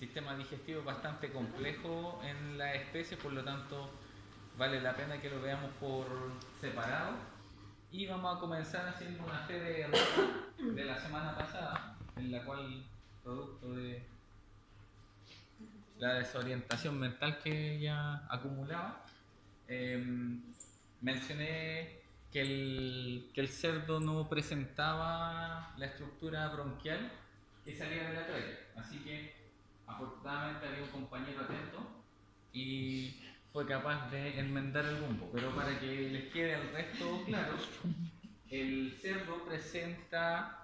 sistema digestivo es bastante complejo en la especie, por lo tanto vale la pena que lo veamos por separado. Y vamos a comenzar haciendo una fe de la semana pasada, en la cual, producto de la desorientación mental que ya acumulaba, eh, mencioné que el cerdo no presentaba la estructura bronquial que salía de la tráquea. Así que afortunadamente había un compañero atento y fue capaz de enmendar el rumbo. Pero para que les quede el resto claro, el cerdo presenta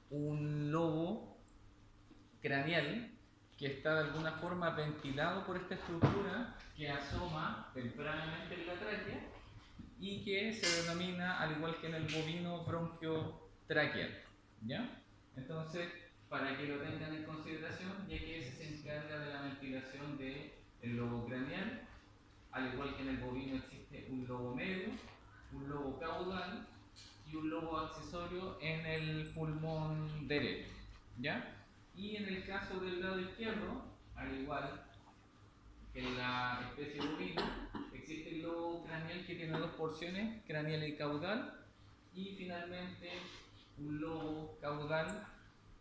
un lobo craneal que está de alguna forma ventilado por esta estructura que asoma tempranamente en la tráquea y que se denomina, al igual que en el bovino, bronquio traqueal. ¿Ya? Entonces, para que lo tengan en consideración, ya que ese se encarga de la ventilación del lobo craneal, al igual que en el bovino existe un lobo medio, un lobo caudal y un lobo accesorio en el pulmón derecho. ¿Ya? Y en el caso del lado izquierdo, al igual que en la especie bovina, existe el lobo craneal que tiene dos porciones, craneal y caudal, y finalmente un lobo caudal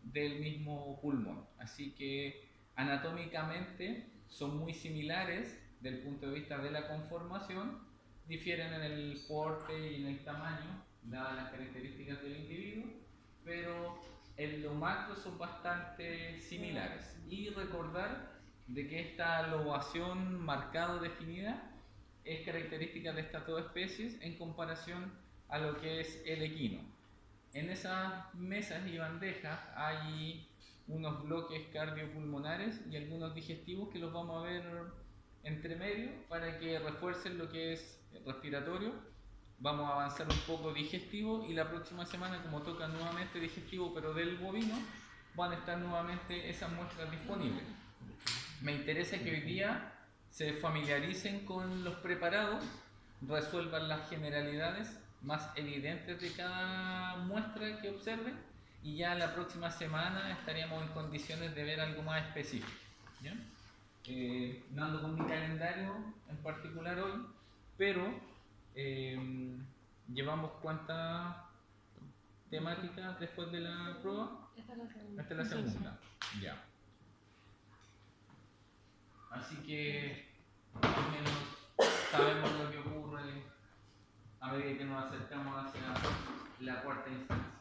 del mismo pulmón. Así que anatómicamente son muy similares del punto de vista de la conformación, difieren en el porte y en el tamaño, dadas las características del individuo, pero en lo macro son bastante similares. Y recordar de que esta lobación marcada o definida es característica de estas dos especies en comparación a lo que es el equino. En esas mesas y bandejas hay unos bloques cardiopulmonares y algunos digestivos que los vamos a ver entre medio para que refuercen lo que es respiratorio. Vamos a avanzar un poco digestivo y la próxima semana, como toca nuevamente digestivo pero del bovino, van a estar nuevamente esas muestras disponibles. Me interesa que hoy día se familiaricen con los preparados, resuelvan las generalidades más evidentes de cada muestra que observen y ya la próxima semana estaríamos en condiciones de ver algo más específico. ¿Ya? No ando con mi calendario en particular hoy, pero llevamos cuántas temáticas después de la prueba. Esta es la segunda. Esta es la segunda. Ya. Así que al menos sabemos lo que ocurre a medida que nos acercamos hacia la cuarta instancia.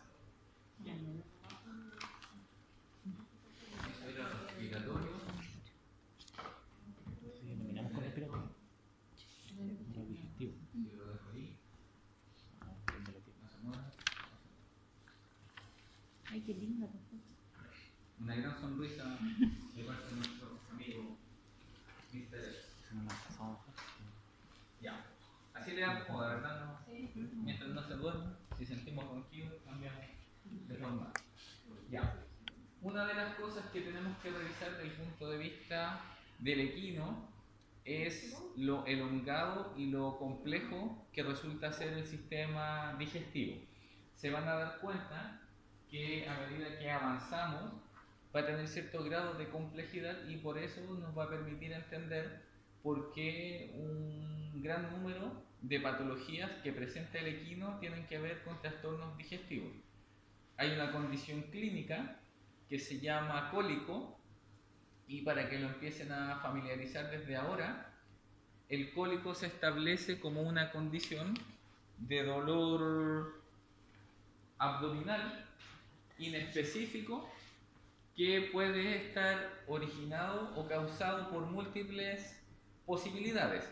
Eso era respiratorio. Terminamos con respiratorio. Digestivo. Si lo dejo ahí. No se mueve. Ay, qué linda. Una gran sonrisa de parte de nuestro amigo Mr. Ya. Así le damos como de verdad, ¿no? Mientras no se duerma, si sentimos ronquidos, cambiamos de forma. Ya. Una de las cosas que tenemos que revisar desde el punto de vista del equino es lo elongado y lo complejo que resulta ser el sistema digestivo. Se van a dar cuenta que a medida que avanzamos va a tener cierto grado de complejidad y por eso nos va a permitir entender por qué un gran número de patologías que presenta el equino tienen que ver con trastornos digestivos. Hay una condición clínica que se llama cólico y para que lo empiecen a familiarizar desde ahora, el cólico se establece como una condición de dolor abdominal inespecífico que puede estar originado o causado por múltiples posibilidades,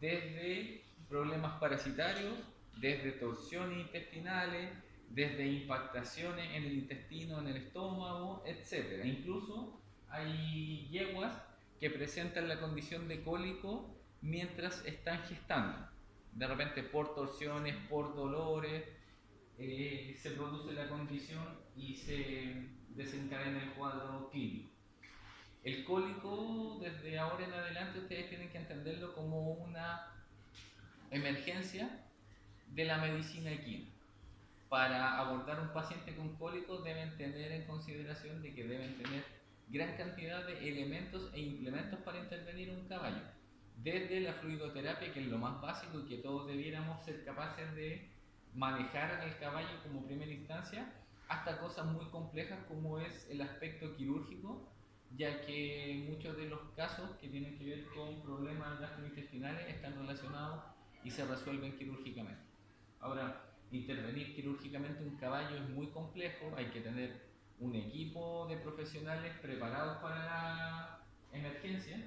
desde problemas parasitarios, desde torsiones intestinales, desde impactaciones en el intestino, en el estómago, etc. Incluso hay yeguas que presentan la condición de cólico mientras están gestando. De repente por torsiones, por dolores, se produce la condición y se desencadena el cuadro clínico. El cólico, desde ahora en adelante, ustedes tienen que entenderlo como una emergencia de la medicina equina. Para abordar un paciente con cólico deben tener en consideración de que deben tener gran cantidad de elementos e implementos para intervenir un caballo. Desde la fluidoterapia, que es lo más básico y que todos debiéramos ser capaces de manejar al caballo como primera instancia, hasta cosas muy complejas como es el aspecto quirúrgico, ya que muchos de los casos que tienen que ver con problemas gastrointestinales están relacionados y se resuelven quirúrgicamente. Ahora, intervenir quirúrgicamente un caballo es muy complejo, hay que tener un equipo de profesionales preparados para la emergencia,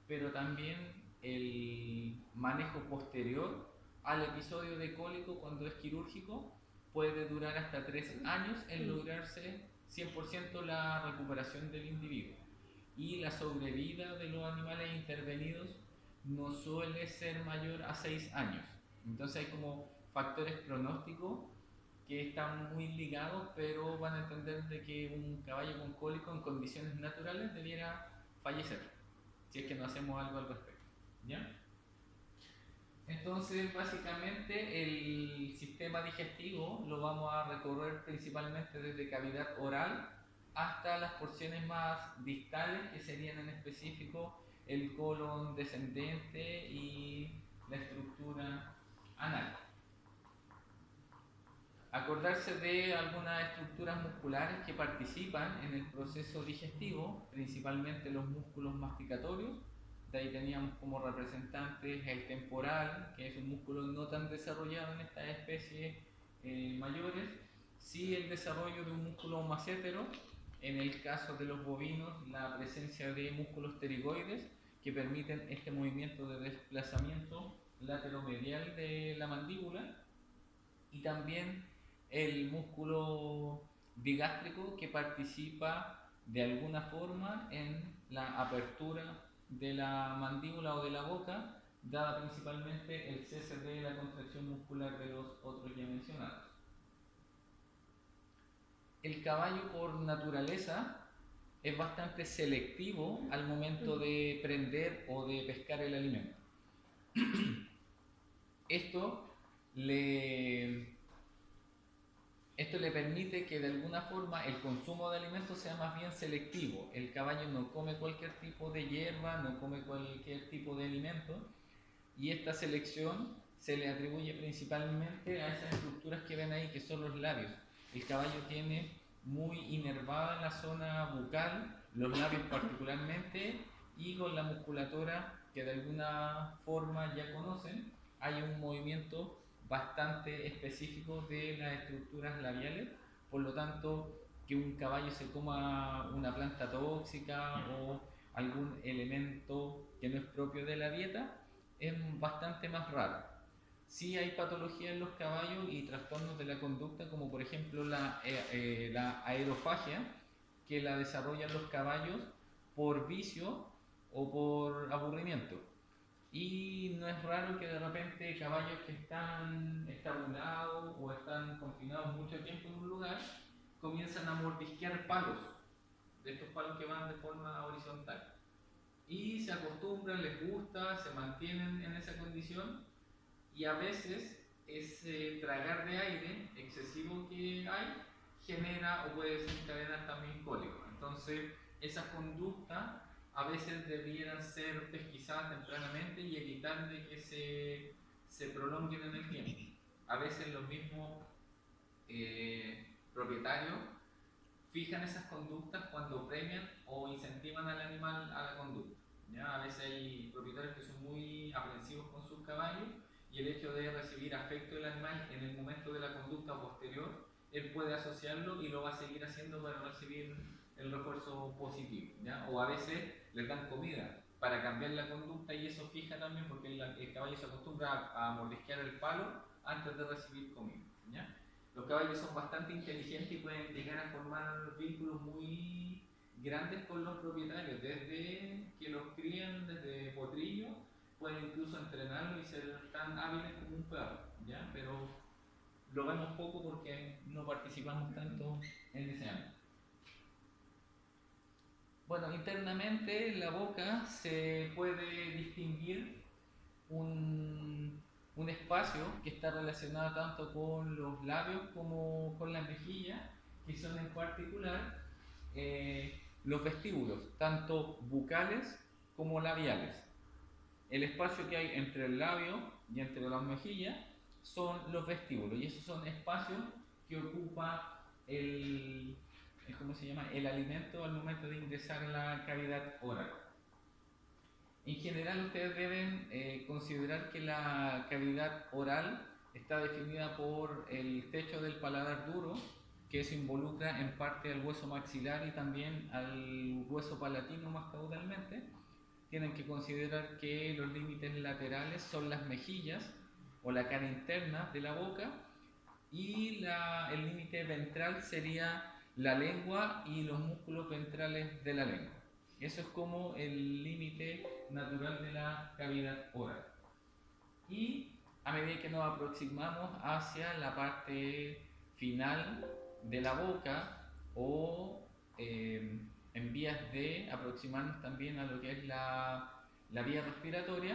pero también el manejo posterior al episodio de cólico cuando es quirúrgico puede durar hasta 3 años en lograrse 100% la recuperación del individuo. Y la sobrevida de los animales intervenidos no suele ser mayor a 6 años. Entonces hay como factores pronósticos que están muy ligados, pero van a entender de que un caballo con cólico en condiciones naturales debiera fallecer, si es que no hacemos algo al respecto. ¿Ya? Entonces, básicamente, el sistema digestivo lo vamos a recorrer principalmente desde cavidad oral hasta las porciones más distales, que serían en específico el colon descendente y la estructura anal. Acordarse de algunas estructuras musculares que participan en el proceso digestivo, principalmente los músculos masticatorios. De ahí teníamos como representantes el temporal, que es un músculo no tan desarrollado en estas especies mayores, sí el desarrollo de un músculo macétero, en el caso de los bovinos la presencia de músculos pterigoides que permiten este movimiento de desplazamiento lateromedial de la mandíbula, y también el músculo bigástrico que participa de alguna forma en la apertura de la mandíbula o de la boca, dada principalmente el cese de la contracción muscular de los otros ya mencionados. El caballo por naturaleza es bastante selectivo al momento de prender o de pescar el alimento. Esto le permite que de alguna forma el consumo de alimentos sea más bien selectivo. El caballo no come cualquier tipo de hierba, no come cualquier tipo de alimento, y esta selección se le atribuye principalmente a esas estructuras que ven ahí, que son los labios. El caballo tiene muy inervada en la zona bucal, los labios particularmente, y con la musculatura que de alguna forma ya conocen, hay un movimiento bastante específico de las estructuras labiales. Por lo tanto, que un caballo se coma una planta tóxica o algún elemento que no es propio de la dieta es bastante más raro. Sí hay patologías en los caballos y trastornos de la conducta, como por ejemplo la aerofagia, que la desarrollan los caballos por vicio o por aburrimiento. Y no es raro que de repente caballos que están estabulados o están confinados mucho tiempo en un lugar comienzan a mordisquear palos, de estos palos que van de forma horizontal. Y se acostumbran, les gusta, se mantienen en esa condición, y a veces ese tragar de aire excesivo que hay genera o puede desencadenar también cólico. Entonces, esas conductas a veces debieran ser pesquisadas tempranamente y evitar de que se prolonguen en el tiempo. A veces los mismos propietarios fijan esas conductas cuando premian o incentivan al animal a la conducta. ¿Ya? A veces hay propietarios que son muy aprensivos con sus caballos, y el hecho de recibir afecto del animal en el momento de la conducta posterior, él puede asociarlo y lo va a seguir haciendo para recibir el refuerzo positivo. ¿Ya? O a veces les dan comida para cambiar la conducta, y eso fija también porque el caballo se acostumbra a mordisquear el palo antes de recibir comida. ¿Ya? Los caballos son bastante inteligentes y pueden llegar a formar vínculos muy grandes con los propietarios, desde que los crían desde potrillo, pueden incluso entrenarlo y ser tan hábiles como un perro, ¿ya? Pero lo vemos poco porque no participamos tanto en ese ámbito. Bueno, internamente en la boca se puede distinguir un espacio que está relacionado tanto con los labios como con las mejillas, que son en particular los vestíbulos, tanto bucales como labiales. El espacio que hay entre el labio y entre las mejillas son los vestíbulos, y esos son espacios que ocupa ¿cómo se llama? El alimento al momento de ingresar en la cavidad oral. En general, ustedes deben considerar que la cavidad oral está definida por el techo del paladar duro, que se involucra en parte al hueso maxilar y también al hueso palatino más caudalmente. Tienen que considerar que los límites laterales son las mejillas o la cara interna de la boca, y el límite ventral sería la lengua y los músculos ventrales de la lengua. Eso es como el límite natural de la cavidad oral. Y a medida que nos aproximamos hacia la parte final de la boca, o en vías de aproximarnos también a lo que es la vía respiratoria,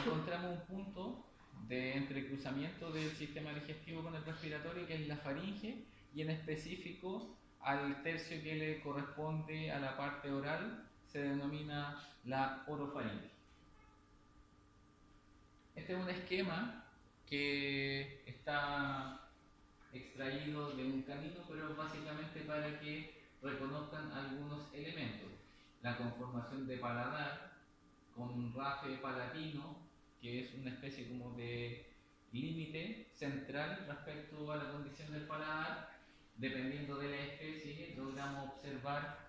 encontramos un punto de entrecruzamiento del sistema digestivo con el respiratorio, que es la faringe, y en específico al tercio que le corresponde a la parte oral se denomina la orofaringe. Este es un esquema que está extraído de un camino, pero básicamente para que reconozcan algunos elementos. La conformación de paladar con un rafe palatino, que es una especie como de límite central respecto a la condición del paladar. Dependiendo de la especie, logramos observar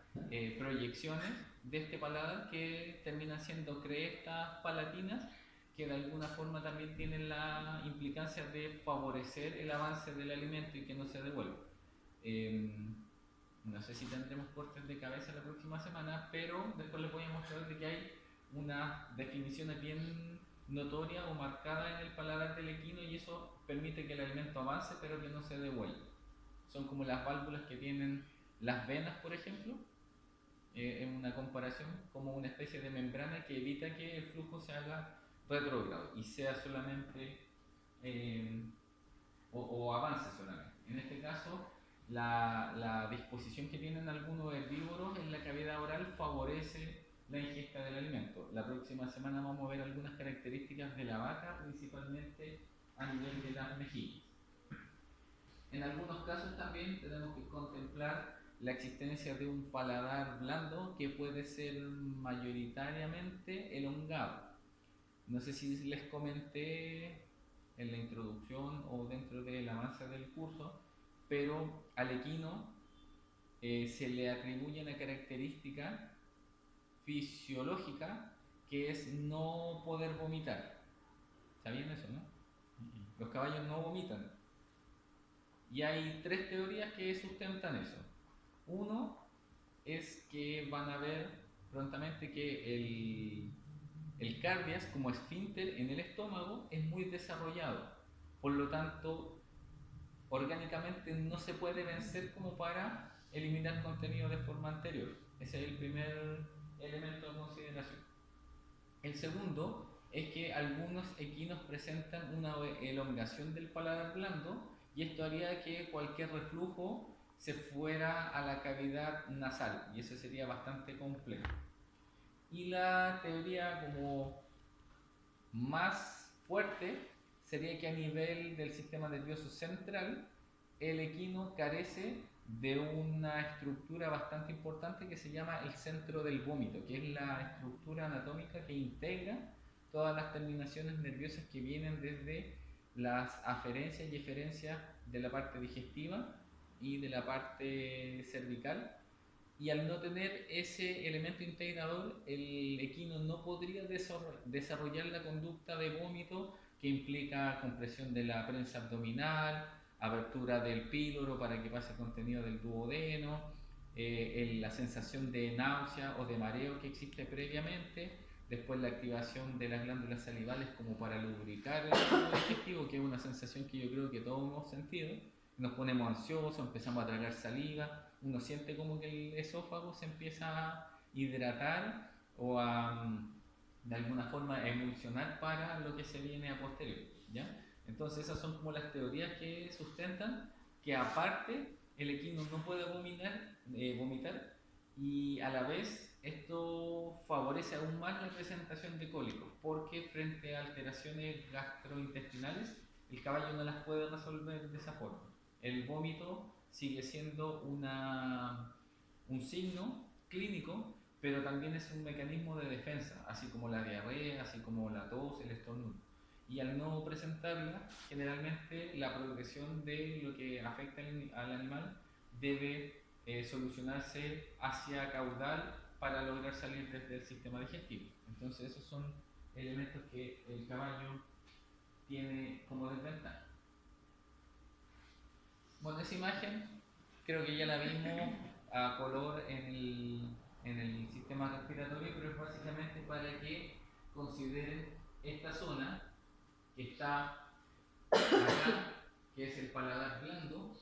proyecciones de este paladar que terminan siendo crestas palatinas, que de alguna forma también tienen la implicancia de favorecer el avance del alimento y que no se devuelva. No sé si tendremos cortes de cabeza la próxima semana, pero después les voy a mostrar de que hay unas definiciones bien notorias o marcadas en el paladar del equino, y eso permite que el alimento avance pero que no se devuelva. Son como las válvulas que tienen las venas, por ejemplo, en una comparación, como una especie de membrana que evita que el flujo se haga retrógrado y sea solamente o avance solamente. En este caso, la disposición que tienen algunos herbívoros en la cavidad oral favorece la ingesta del alimento. La próxima semana vamos a ver algunas características de la vaca, principalmente a nivel de las mejillas. En algunos casos también tenemos que contemplar la existencia de un paladar blando que puede ser mayoritariamente elongado. No sé si les comenté en la introducción o dentro del avance del curso, pero al equino se le atribuye una característica fisiológica que es no poder vomitar. ¿Sabían eso, no? Los caballos no vomitan. Y hay tres teorías que sustentan eso. Uno es que van a ver prontamente que el cardias como esfínter en el estómago es muy desarrollado, por lo tanto orgánicamente no se puede vencer como para eliminar contenido de forma anterior. Ese es el primer elemento de consideración. El segundo es que algunos equinos presentan una elongación del paladar blando, y esto haría que cualquier reflujo se fuera a la cavidad nasal, y eso sería bastante complejo. Y la teoría como más fuerte sería que a nivel del sistema nervioso central el equino carece de una estructura bastante importante que se llama el centro del vómito, que es la estructura anatómica que integra todas las terminaciones nerviosas que vienen desde las aferencias y eferencias de la parte digestiva y de la parte cervical. Y al no tener ese elemento integrador, el equino no podría desarrollar la conducta de vómito que implica compresión de la prensa abdominal, abertura del píloro para que pase contenido del duodeno, la sensación de náusea o de mareo que existe previamente, después la activación de las glándulas salivales como para lubricar el tubo digestivo, que es una sensación que yo creo que todos hemos sentido. Nos ponemos ansiosos, empezamos a tragar saliva, uno siente como que el esófago se empieza a hidratar o a de alguna forma emulsionar para lo que se viene a posteriori, ¿ya? Entonces esas son como las teorías que sustentan que aparte el equino no puede vomitar, y a la vez esto favorece aún más la presentación de cólicos, porque frente a alteraciones gastrointestinales el caballo no las puede resolver de esa forma. El vómito sigue siendo un signo clínico, pero también es un mecanismo de defensa, así como la diarrea, así como la tos, el estornudo. Y al no presentarla, generalmente la progresión de lo que afecta al animal debe solucionarse hacia caudal para lograr salir desde el sistema digestivo. Entonces esos son elementos que el caballo tiene como desventaja. Bueno, esa imagen creo que ya la vimos a color en el sistema respiratorio, pero es básicamente para que consideren esta zona que está acá, que es el paladar blando,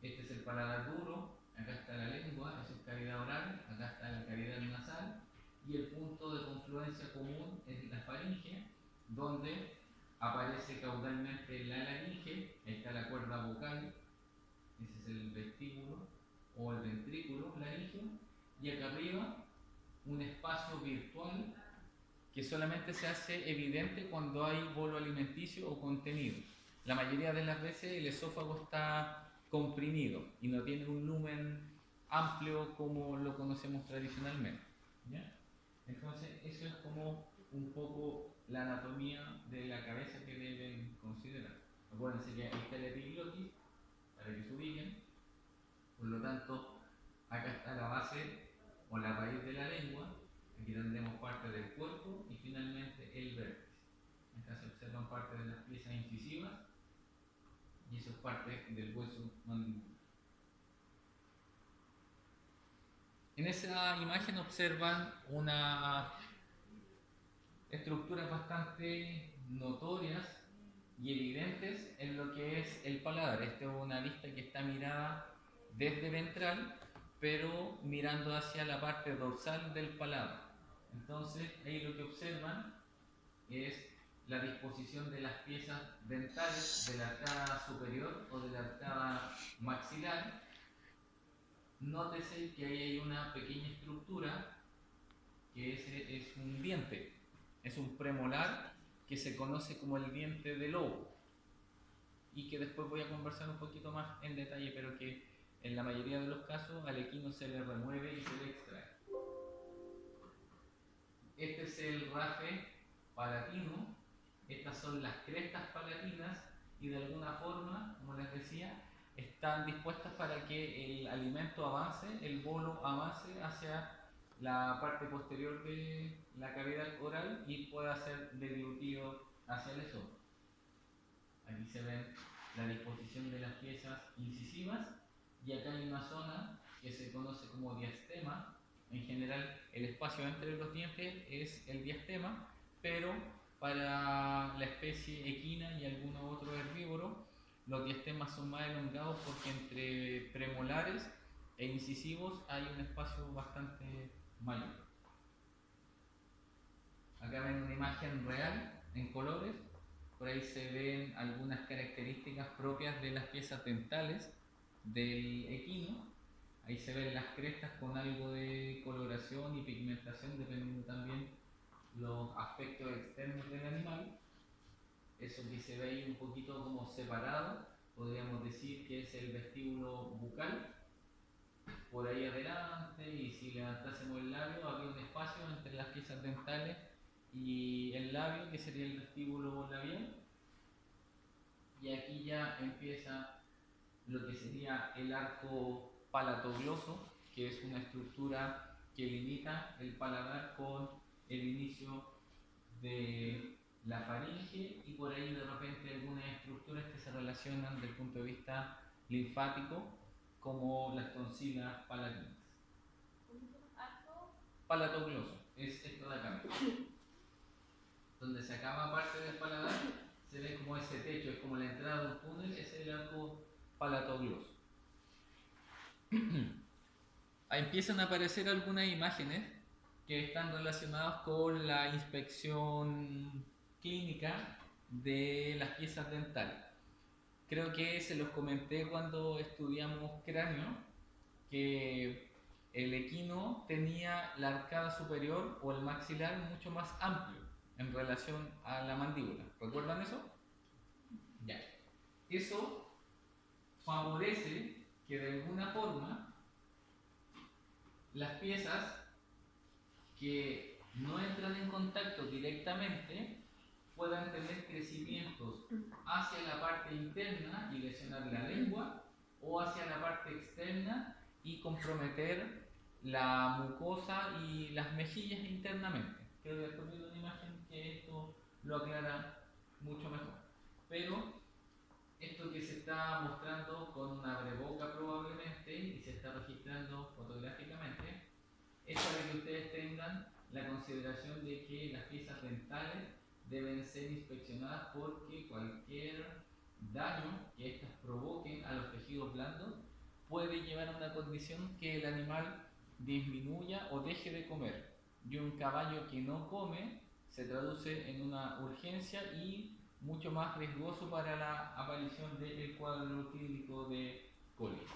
este es el paladar duro, acá está la lengua, esa es cavidad oral, acá está la cavidad nasal, y el punto de confluencia común es la faringe, donde aparece caudalmente la laringe, ahí está la cuerda vocal, ese es el vestíbulo o el ventrículo laríngeo, y acá arriba un espacio virtual que solamente se hace evidente cuando hay bolo alimenticio o contenido. La mayoría de las veces el esófago está comprimido y no tiene un lumen amplio como lo conocemos tradicionalmente. ¿Ya? Entonces, eso es como un poco la anatomía de la cabeza que deben considerar. Acuérdense que ahí está la epiglotis, para que se ubiquen. Por lo tanto, acá está la base o la raíz de la lengua. Aquí tendremos parte del cuerpo y finalmente el vértice. Acá se observan parte de las piezas incisivas y eso es parte del hueso mandibular. En esa imagen observan unas estructuras bastante notorias y evidentes en lo que es el paladar. Esta es una vista que está mirada desde ventral, pero mirando hacia la parte dorsal del paladar. Entonces, ahí lo que observan es la disposición de las piezas dentales de la arcada superior o de la arcada maxilar. Nótese que ahí hay una pequeña estructura que ese es un diente, es un premolar que se conoce como el diente de lobo y que después voy a conversar un poquito más en detalle, pero que en la mayoría de los casos al equino se le remueve y se le extrae. Este es el rafe palatino, estas son las crestas palatinas y de alguna forma, como les decía, están dispuestas para que el alimento avance, el bolo avance hacia la parte posterior de la cavidad oral y pueda ser deglutido hacia el esófago. Aquí se ven la disposición de las piezas incisivas y acá hay una zona que se conoce como diastema. En general el espacio entre los dientes es el diastema, pero para la especie equina y algunos otros herbívoros los diastemas son más elongados porque entre premolares e incisivos hay un espacio bastante mayor. Acá ven una imagen real en colores. Por ahí se ven algunas características propias de las piezas dentales del equino. Ahí se ven las crestas con algo de coloración y pigmentación, dependiendo también los aspectos externos del animal. Eso que se ve ahí un poquito como separado, podríamos decir que es el vestíbulo bucal. Por ahí adelante, y si levantásemos el labio, habría un espacio entre las piezas dentales y el labio, que sería el vestíbulo labial. Y aquí ya empieza lo que sería el arco palatogloso, que es una estructura que limita el paladar con el inicio de la faringe y por ahí de repente algunas estructuras que se relacionan desde el punto de vista linfático, como las tonsilas palatinas. Palatogloso es esto de acá, donde se acaba parte del paladar, se ve como ese techo, es como la entrada de un túnel, ese es el arco palatogloso. Ahí empiezan a aparecer algunas imágenes que están relacionadas con la inspección clínica de las piezas dentales. Creo que se los comenté cuando estudiamos cráneo, que el equino tenía la arcada superior o el maxilar mucho más amplio en relación a la mandíbula. ¿Recuerdan eso? Ya. Eso favorece que de alguna forma las piezas que no entran en contacto directamente puedan tener crecimientos hacia la parte interna y lesionar la lengua, o hacia la parte externa y comprometer la mucosa y las mejillas internamente. Creo que después viene una imagen que esto lo aclara mucho mejor. Pero esto que se está mostrando con una abreboca probablemente y se está registrando fotográficamente es para que ustedes tengan la consideración de que las piezas dentales deben ser inspeccionadas porque cualquier daño que éstas provoquen a los tejidos blandos puede llevar a una condición que el animal disminuya o deje de comer. Y un caballo que no come se traduce en una urgencia y mucho más riesgoso para la aparición del cuadro clínico de cólica.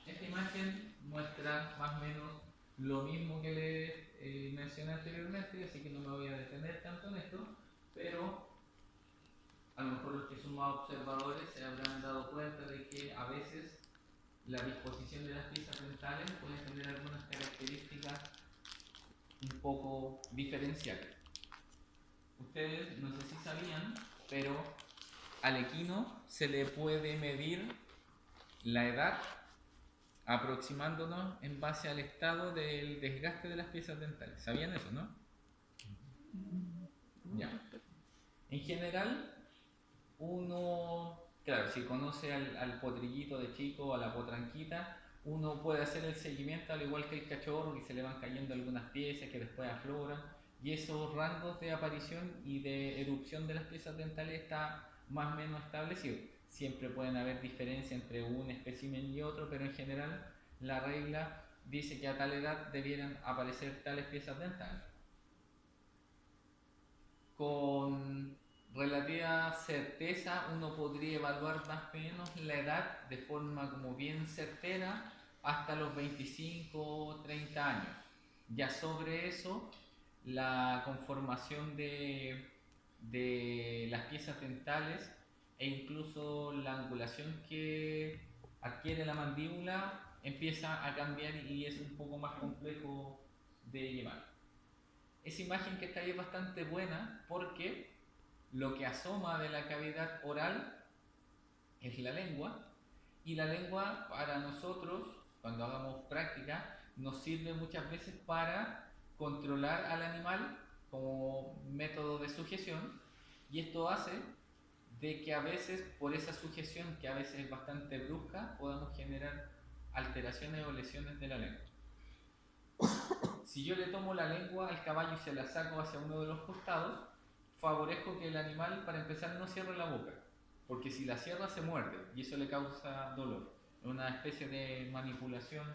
Esta imagen muestra más o menos lo mismo que les mencioné anteriormente, así que no me voy a detener tanto en esto, pero a lo mejor los que son más observadores se habrán dado cuenta de que a veces la disposición de las piezas dentales puede tener algunas características un poco diferenciales. Ustedes no sé si sabían, pero al equino se le puede medir la edad aproximándonos en base al estado del desgaste de las piezas dentales. ¿Sabían eso, no? Ya. En general, uno, claro, si conoce al potrillito de chico o a la potranquita, uno puede hacer el seguimiento al igual que el cachorro, que se le van cayendo algunas piezas que después afloran, y esos rangos de aparición y de erupción de las piezas dentales está más o menos establecido. Siempre pueden haber diferencias entre un espécimen y otro, pero en general la regla dice que a tal edad debieran aparecer tales piezas dentales. Con relativa certeza uno podría evaluar más o menos la edad de forma como bien certera hasta los 25 o 30 años. Ya sobre eso, la conformación de las piezas dentales e incluso la angulación que adquiere la mandíbula empieza a cambiar y es un poco más complejo de llevar. Esa imagen que está ahí es bastante buena porque lo que asoma de la cavidad oral es la lengua, y la lengua para nosotros, cuando hagamos práctica, nos sirve muchas veces para controlar al animal como método de sujeción, y esto hace de que a veces por esa sujeción, que a veces es bastante brusca, podamos generar alteraciones o lesiones de la lengua. Si yo le tomo la lengua al caballo y se la saco hacia uno de los costados, favorezco que el animal, para empezar, no cierre la boca, porque si la cierra se muerde y eso le causa dolor. Es una especie de manipulación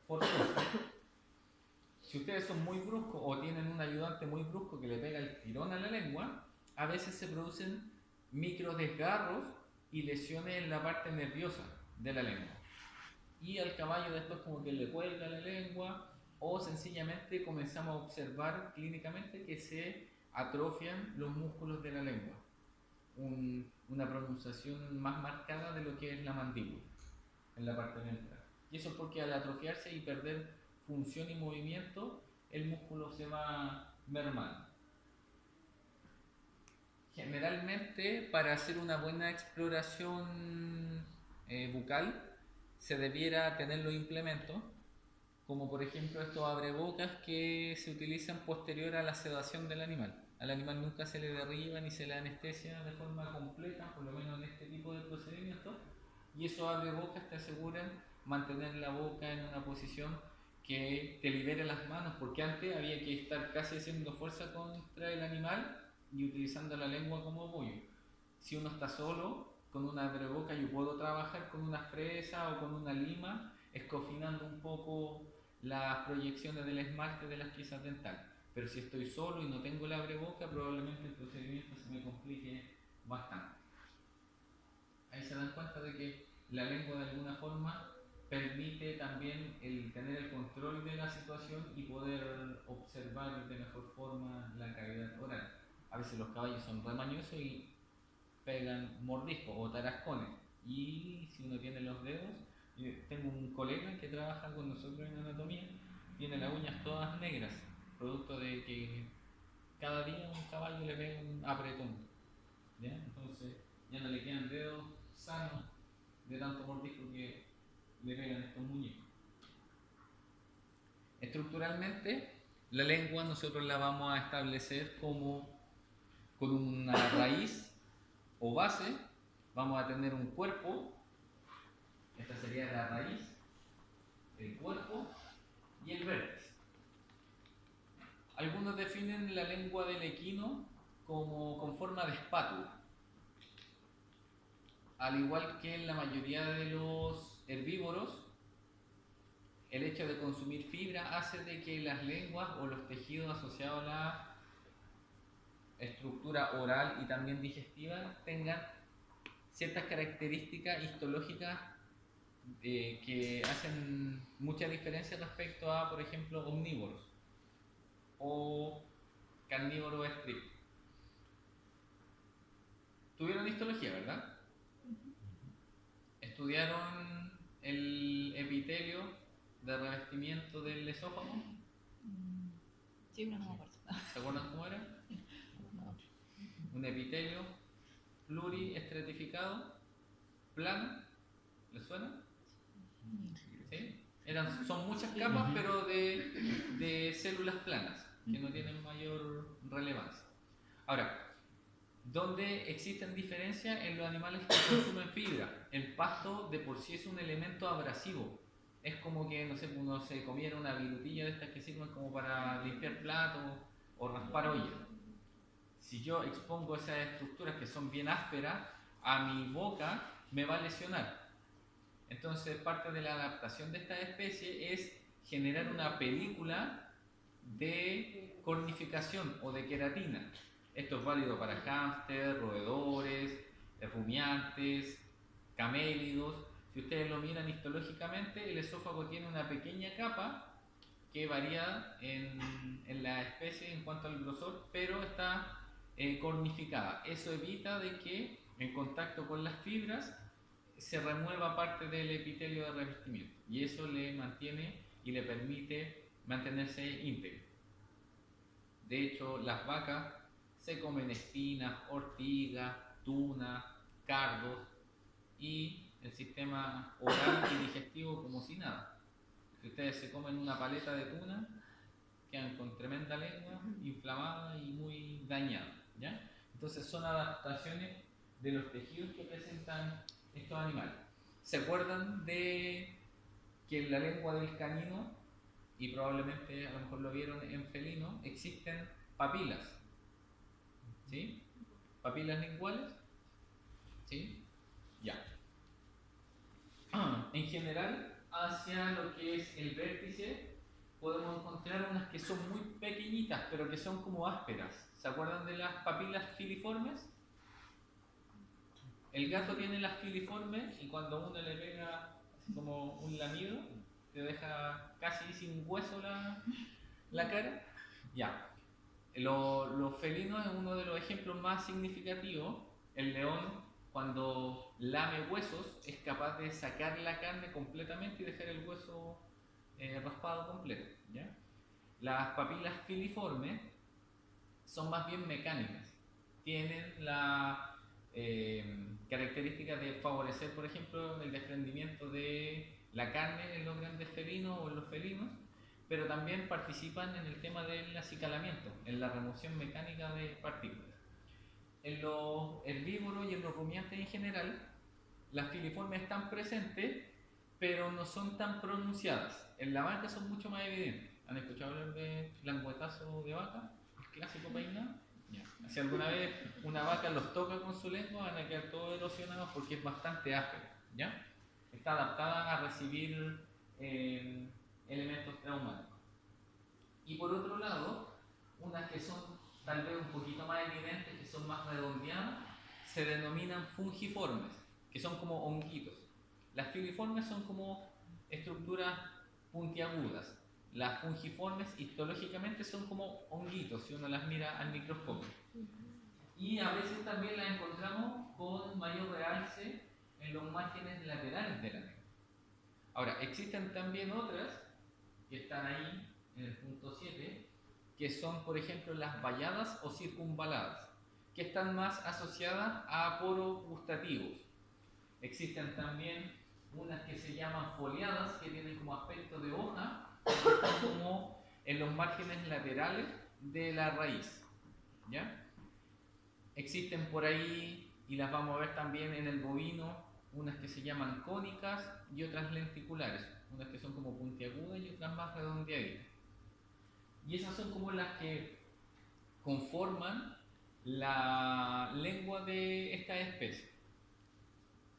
forzosa. Si ustedes son muy bruscos o tienen un ayudante muy brusco que le pega el tirón a la lengua, a veces se producen micro desgarros y lesiones en la parte nerviosa de la lengua. Y al caballo después como que le cuelga la lengua, o sencillamente comenzamos a observar clínicamente que se atrofian los músculos de la lengua. Una pronunciación más marcada de lo que es la mandíbula en la parte ventral. Y eso es porque al atrofiarse y perder función y movimiento, el músculo se va mermando. Generalmente, para hacer una buena exploración bucal, se debiera tener los implementos, como por ejemplo estos abrebocas que se utilizan posterior a la sedación del animal. Al animal nunca se le derriba ni se le anestesia de forma completa, por lo menos en este tipo de procedimientos, y esos abrebocas te aseguran mantener la boca en una posición que te libere las manos, porque antes había que estar casi haciendo fuerza contra el animal y utilizando la lengua como apoyo. Si uno está solo, con una abreboca yo puedo trabajar con una fresa o con una lima, escofinando un poco las proyecciones del esmalte de las piezas dentales. Pero si estoy solo y no tengo la abreboca, probablemente el procedimiento se me complique bastante. Ahí se dan cuenta de que la lengua de alguna forma permite también el tener el control de la situación y poder observar de mejor forma la cavidad oral. A veces los caballos son remañosos y pegan mordiscos o tarascones. Y si uno tiene los dedos, yo tengo un colega que trabaja con nosotros en anatomía, tiene las uñas todas negras, producto de que cada día un caballo le pega un apretón. ¿Ya? Entonces ya no le quedan dedos sanos de tanto mordisco que le pegan estos muñecos. Estructuralmente, la lengua nosotros la vamos a establecer como con una raíz o base. Vamos a tener un cuerpo, esta sería la raíz, el cuerpo y el vértice. Algunos definen la lengua del equino como con forma de espátula. Al igual que en la mayoría de los herbívoros, el hecho de consumir fibra hace de que las lenguas o los tejidos asociados a la estructura oral y también digestiva tengan ciertas características histológicas que hacen mucha diferencia respecto a, por ejemplo, omnívoros o carnívoros estrictos. Tuvieron histología, ¿verdad? Estudiaron el epitelio de revestimiento del esófago. Sí, no me acuerdo. ¿Se acuerdan cómo era? Un epitelio pluriestratificado, plano. ¿Les suena? ¿Sí? Son muchas capas, pero de células planas, que no tienen mayor relevancia. Ahora, ¿dónde existen diferencias? En los animales que consumen fibra. El pasto de por sí es un elemento abrasivo. Es como que, no sé, uno se comiera una virutilla de estas que sirven como para limpiar platos o raspar ollas. Si yo expongo esas estructuras que son bien ásperas a mi boca, me va a lesionar. Entonces, parte de la adaptación de esta especie es generar una película de cornificación o de queratina. Esto es válido para hámster, roedores, rumiantes, camélidos. Si ustedes lo miran histológicamente, el esófago tiene una pequeña capa que varía en la especie en cuanto al grosor, pero está cornificada. Eso evita de que en contacto con las fibras se remueva parte del epitelio de revestimiento, y eso le mantiene y le permite mantenerse íntegro. De hecho, las vacas se comen espinas, ortigas, tuna, cardos, y el sistema oral y digestivo como si nada. Si ustedes se comen una paleta de tuna, quedan con tremenda lengua, inflamada y muy dañada, ¿ya? Entonces son adaptaciones de los tejidos que presentan estos animales. ¿Se acuerdan de que en la lengua del canino, y probablemente a lo mejor lo vieron en felino, existen papilas? ¿Sí? ¿Papilas linguales? ¿Sí? Ya. En general, hacia lo que es el vértice, podemos encontrar unas que son muy pequeñitas, pero que son como ásperas. ¿Se acuerdan de las papilas filiformes? El gato tiene las filiformes y cuando uno le pega así como un lamido, te deja casi sin hueso la cara. Ya. Los felinos es uno de los ejemplos más significativos. El león, cuando lame huesos, es capaz de sacar la carne completamente y dejar el hueso raspado completo, ¿ya? Las papilas filiformes son más bien mecánicas. Tienen la característica de favorecer, por ejemplo, el desprendimiento de la carne en los grandes felinos o en los felinos, pero también participan en el tema del acicalamiento, en la remoción mecánica de partículas. En los herbívoros y en los rumiantes en general, las filiformes están presentes, pero no son tan pronunciadas. En la vaca son mucho más evidentes. ¿Han escuchado hablar de languetazo de vaca? El clásico peinado. Ya. Si alguna vez una vaca los toca con su lengua, van a quedar todos erosionados porque es bastante áspera, ¿ya? Está adaptada a recibir elementos traumáticos. Y por otro lado, unas que son tal vez un poquito más evidentes, que son más redondeadas, se denominan fungiformes, que son como honguitos. Las filiformes son como estructuras puntiagudas. Las fungiformes histológicamente son como honguitos si uno las mira al microscopio. Y a veces también las encontramos con mayor realce en los márgenes laterales de la lengua. Ahora, existen también otras que están ahí en el punto 7, que son, por ejemplo, las valladas o circunvaladas, que están más asociadas a poros gustativos. Existen también unas que se llaman foliadas, que tienen como aspecto de hoja, que están como en los márgenes laterales de la raíz, ¿ya? Existen por ahí, y las vamos a ver también en el bovino, unas que se llaman cónicas y otras lenticulares, unas que son como puntiagudas y otras más redondeaditas. Y esas son como las que conforman la lengua de esta especie.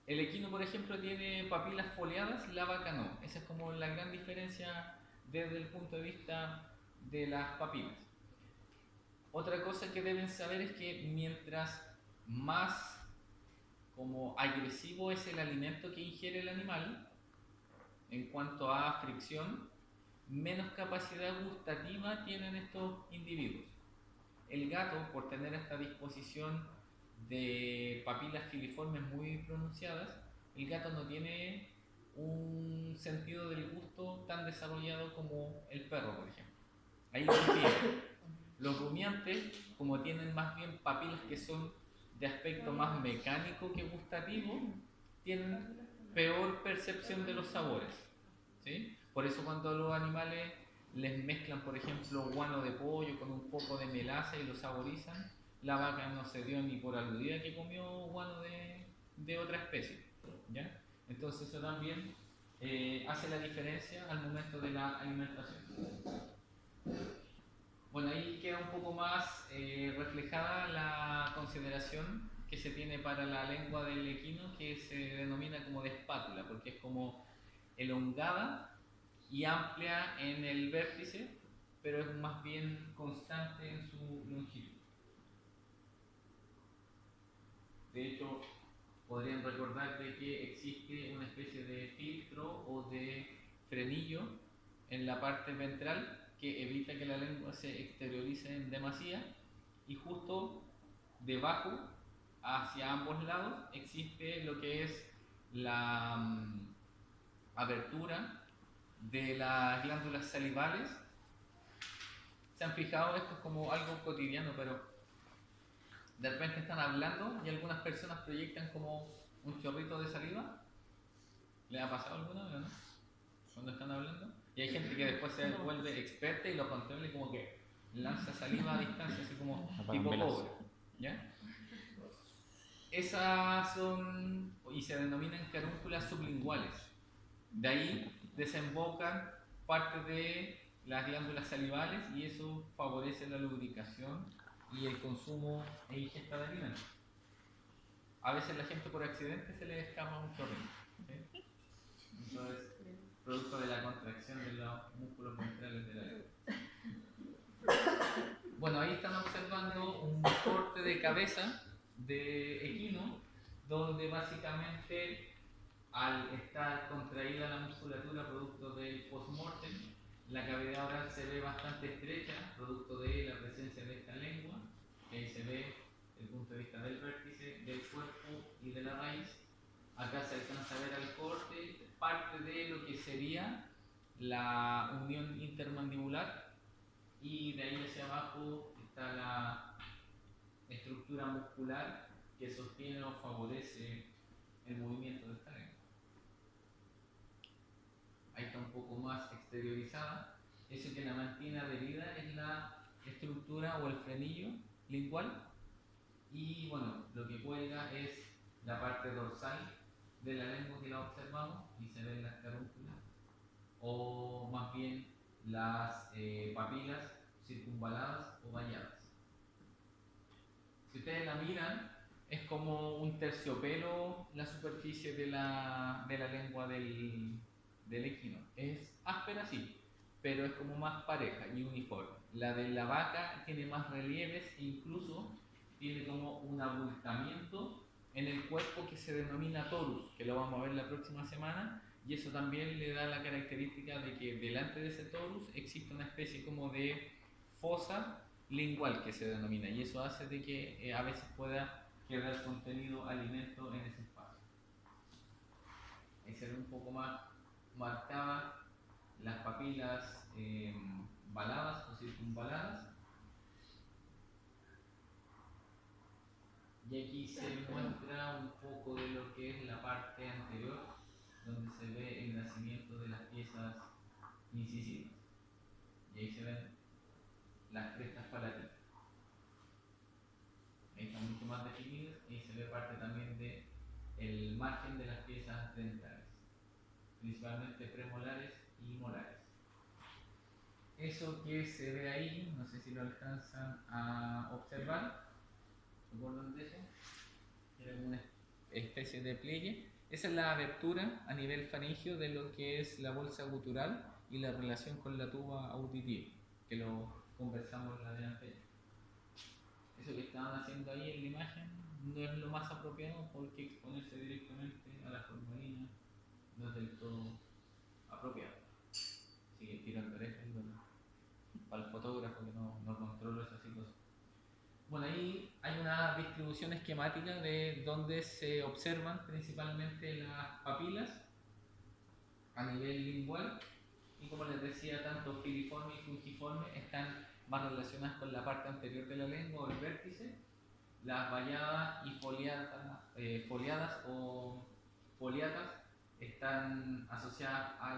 El equino, por ejemplo, tiene papilas foliadas, la vaca no. Esa es como la gran diferencia desde el punto de vista de las papilas. Otra cosa que deben saber es que mientras más como agresivo es el alimento que ingiere el animal, en cuanto a fricción, menos capacidad gustativa tienen estos individuos. El gato, por tener esta disposición de papilas filiformes muy pronunciadas, el gato no tiene un sentido del gusto tan desarrollado como el perro, por ejemplo. Ahí difiere. Los rumiantes, como tienen más bien papilas que son de aspecto más mecánico que gustativo, tienen peor percepción de los sabores, ¿sí? Por eso cuando a los animales les mezclan, por ejemplo, guano de pollo con un poco de melaza y lo saborizan, la vaca no se dio ni por aludida que comió guano de otra especie, ¿ya? Entonces eso también hace la diferencia al momento de la alimentación. Bueno, ahí queda un poco más reflejada la consideración que se tiene para la lengua del equino, que se denomina como de espátula, porque es como elongada y amplia en el vértice, pero es más bien constante en su longitud. De hecho, podrían recordar de que existe una especie de filtro o de frenillo en la parte ventral que evita que la lengua se exteriorice en demasía, y justo debajo, hacia ambos lados, existe lo que es la abertura de las glándulas salivales. ¿Se han fijado? Esto es como algo cotidiano, pero de repente están hablando y algunas personas proyectan como un chorrito de saliva. ¿Le ha pasado alguna vez o no? Cuando están hablando. Y hay gente que después se vuelve experta y lo contempla y como que lanza saliva a distancia, así como tipo cobre, ¿ya? Esas son, y se denominan carúnculas sublinguales. De ahí desembocan parte de las glándulas salivales y eso favorece la lubricación y el consumo e ingesta de alimentos. A veces la gente por accidente se le escapa un chorrito, ¿sí? Entonces, producto de la contracción de los músculos ventrales de la lengua. Bueno, ahí están observando un corte de cabeza de equino, donde básicamente al estar contraída la musculatura producto del post-mortem, la cavidad oral se ve bastante estrecha, producto de la presencia de esta lengua, que ahí se ve desde el punto de vista del vértice, del cuerpo y de la raíz. Acá se alcanza a ver al corte parte de lo que sería la unión intermandibular, y de ahí hacia abajo está la estructura muscular que sostiene o favorece el movimiento de esta lengua. Ahí está un poco más exteriorizada. Eso que la mantiene adherida es la estructura o el frenillo lingual, y bueno, lo que cuelga es la parte dorsal de la lengua que la observamos y se ven las carúnculas, o más bien las papilas circunvaladas o valladas. Si ustedes la miran, es como un terciopelo la superficie de la lengua del equino. Es áspera, sí, pero es como más pareja y uniforme. La de la vaca tiene más relieves e incluso tiene como un abultamiento en el cuerpo que se denomina torus, que lo vamos a ver la próxima semana, y eso también le da la característica de que delante de ese torus existe una especie como de fosa lingual que se denomina, y eso hace de que a veces pueda quedar contenido alimento en ese espacio. Ahí se ve un poco más marcadas las papilas valadas o circunvaladas. Y aquí se muestra un poco de lo que es la parte anterior, donde se ve el nacimiento de las piezas incisivas. Y ahí se ven las crestas palatinas. Ahí están mucho más definidas y se ve parte también del margen de las piezas dentales, principalmente premolares y molares. Eso que se ve ahí, no sé si lo alcanzan a observar, ¿se acuerdan de eso? Era como una especie de pliegue. Esa es la abertura a nivel faringeo de lo que es la bolsa gutural y la relación con la tuba auditiva, que lo conversamos la vez anterior. Eso que estaban haciendo ahí en la imagen no es lo más apropiado porque exponerse directamente a la formalina no es del todo apropiado. Así que tiro al oreja para el fotógrafo que no controla esas situaciones. Bueno, ahí hay una distribución esquemática de donde se observan principalmente las papilas a nivel lingual, y como les decía, tanto filiforme y fungiforme están más relacionadas con la parte anterior de la lengua o el vértice. Las valladas y foliadas o foliatas están asociadas a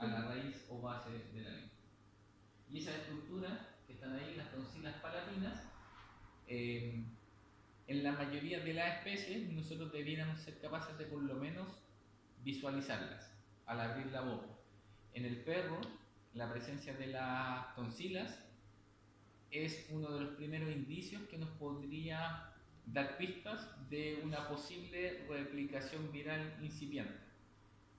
la raíz o base de la lengua. Y esa estructura que están ahí, las tonsilas palatinas, en la mayoría de las especies nosotros debiéramos ser capaces de por lo menos visualizarlas al abrir la boca. En el perro, la presencia de las tonsilas es uno de los primeros indicios que nos podría dar pistas de una posible replicación viral incipiente.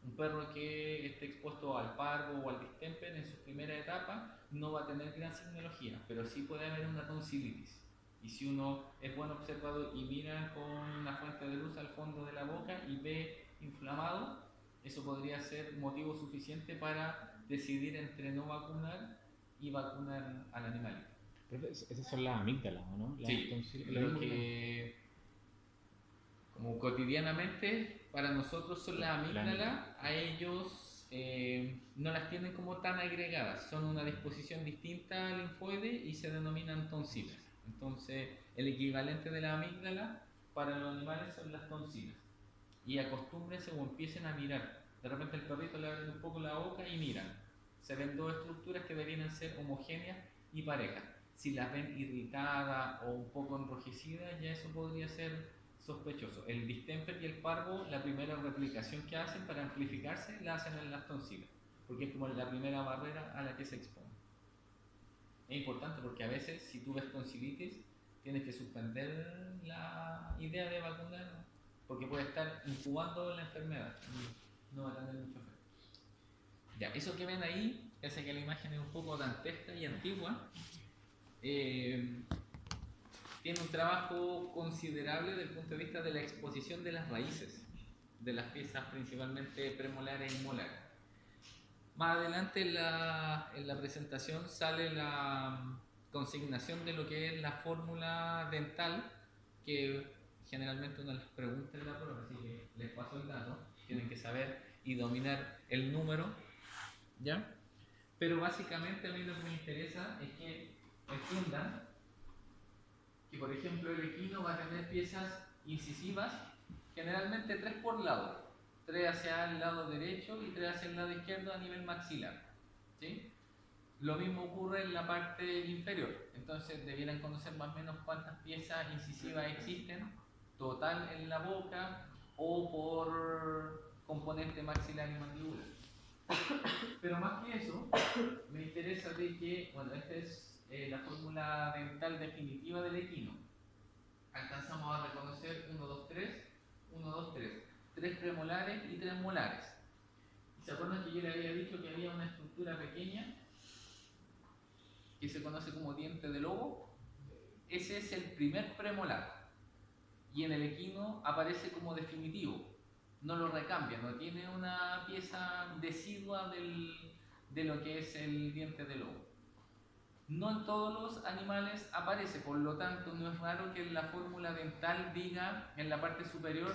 Un perro que esté expuesto al parvo o al distemper en su primera etapa no va a tener gran signología, pero sí puede haber una tonsilitis. Y si uno es buen observador y mira con una fuente de luz al fondo de la boca y ve inflamado, eso podría ser motivo suficiente para decidir entre no vacunar y vacunar al animalito. Pero esas son las amígdalas, ¿o no? Sí, lo que como cotidianamente para nosotros son las amígdalas, a ellos no las tienen como tan agregadas, son una disposición distinta al linfoide y se denominan tonsilas. Entonces, el equivalente de la amígdala para los animales son las tonsilas. Y acostúmbrense o empiecen a mirar. De repente el perrito le abre un poco la boca y miran. Se ven dos estructuras que deberían ser homogéneas y parejas. Si las ven irritadas o un poco enrojecidas, ya eso podría ser sospechoso. El distemper y el parvo, la primera replicación que hacen para amplificarse, la hacen en las tonsilas, porque es como la primera barrera a la que se expone. Es importante porque a veces, si tú ves tonsilitis, tienes que suspender la idea de vacunar, porque puede estar incubando la enfermedad, no va a tener mucho efecto. Ya, eso que ven ahí, hace que la imagen es un poco dantesca y antigua, tiene un trabajo considerable desde el punto de vista de la exposición de las raíces de las piezas principalmente premolares y molares. Más adelante en la presentación sale la consignación de lo que es la fórmula dental, que generalmente una de las preguntas de la prueba, así que les paso el dato, tienen que saber y dominar el número, ¿ya? Pero básicamente a mí lo que me interesa es que entiendan que, por ejemplo, el equino va a tener piezas incisivas, generalmente 3 por lado, 3 hacia el lado derecho y 3 hacia el lado izquierdo a nivel maxilar, ¿sí? Lo mismo ocurre en la parte inferior, entonces debieran conocer más o menos cuántas piezas incisivas existen total en la boca o por componente maxilar y mandibular. Pero más que eso, me interesa de que, bueno, esta es la fórmula dental definitiva del equino. Alcanzamos a reconocer 1, 2, 3, 1, 2, 3, 3 premolares y 3 molares. ¿Y se acuerdan que yo le había dicho que había una estructura pequeña que se conoce como diente de lobo? Ese es el primer premolar y en el equino aparece como definitivo. no lo recambia, no tiene una pieza decidua de lo que es el diente de lobo. No en todos los animales aparece, por lo tanto no es raro que en la fórmula dental diga en la parte superior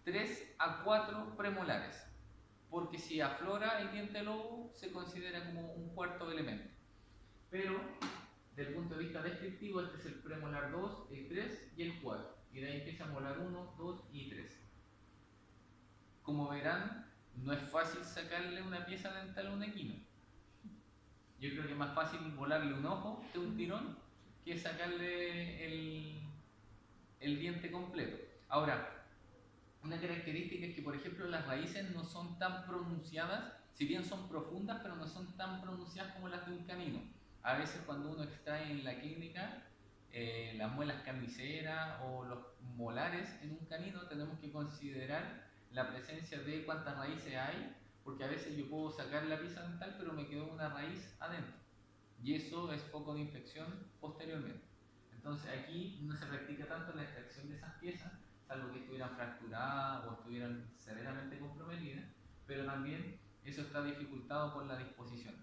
3 a 4 premolares, porque si aflora el diente de lobo se considera como un cuarto elemento. Pero desde el punto de vista descriptivo, este es el premolar 2, el 3 y el 4, y de ahí empieza molar 1, 2 y 3. Como verán, no es fácil sacarle una pieza dental a un equino. Yo creo que es más fácil volarle un ojo de un tirón que sacarle el diente completo. Ahora, una característica es que, por ejemplo, las raíces no son tan pronunciadas, si bien son profundas, pero no son tan pronunciadas como las de un canino. A veces cuando uno extrae en la clínica las muelas carniceras o los molares en un canino, tenemos que considerar la presencia de cuántas raíces hay, porque a veces yo puedo sacar la pieza dental pero me quedó una raíz adentro y eso es foco de infección posteriormente. Entonces aquí no se practica tanto la extracción de esas piezas, salvo que estuvieran fracturadas o estuvieran severamente comprometidas, pero también eso está dificultado por la disposición.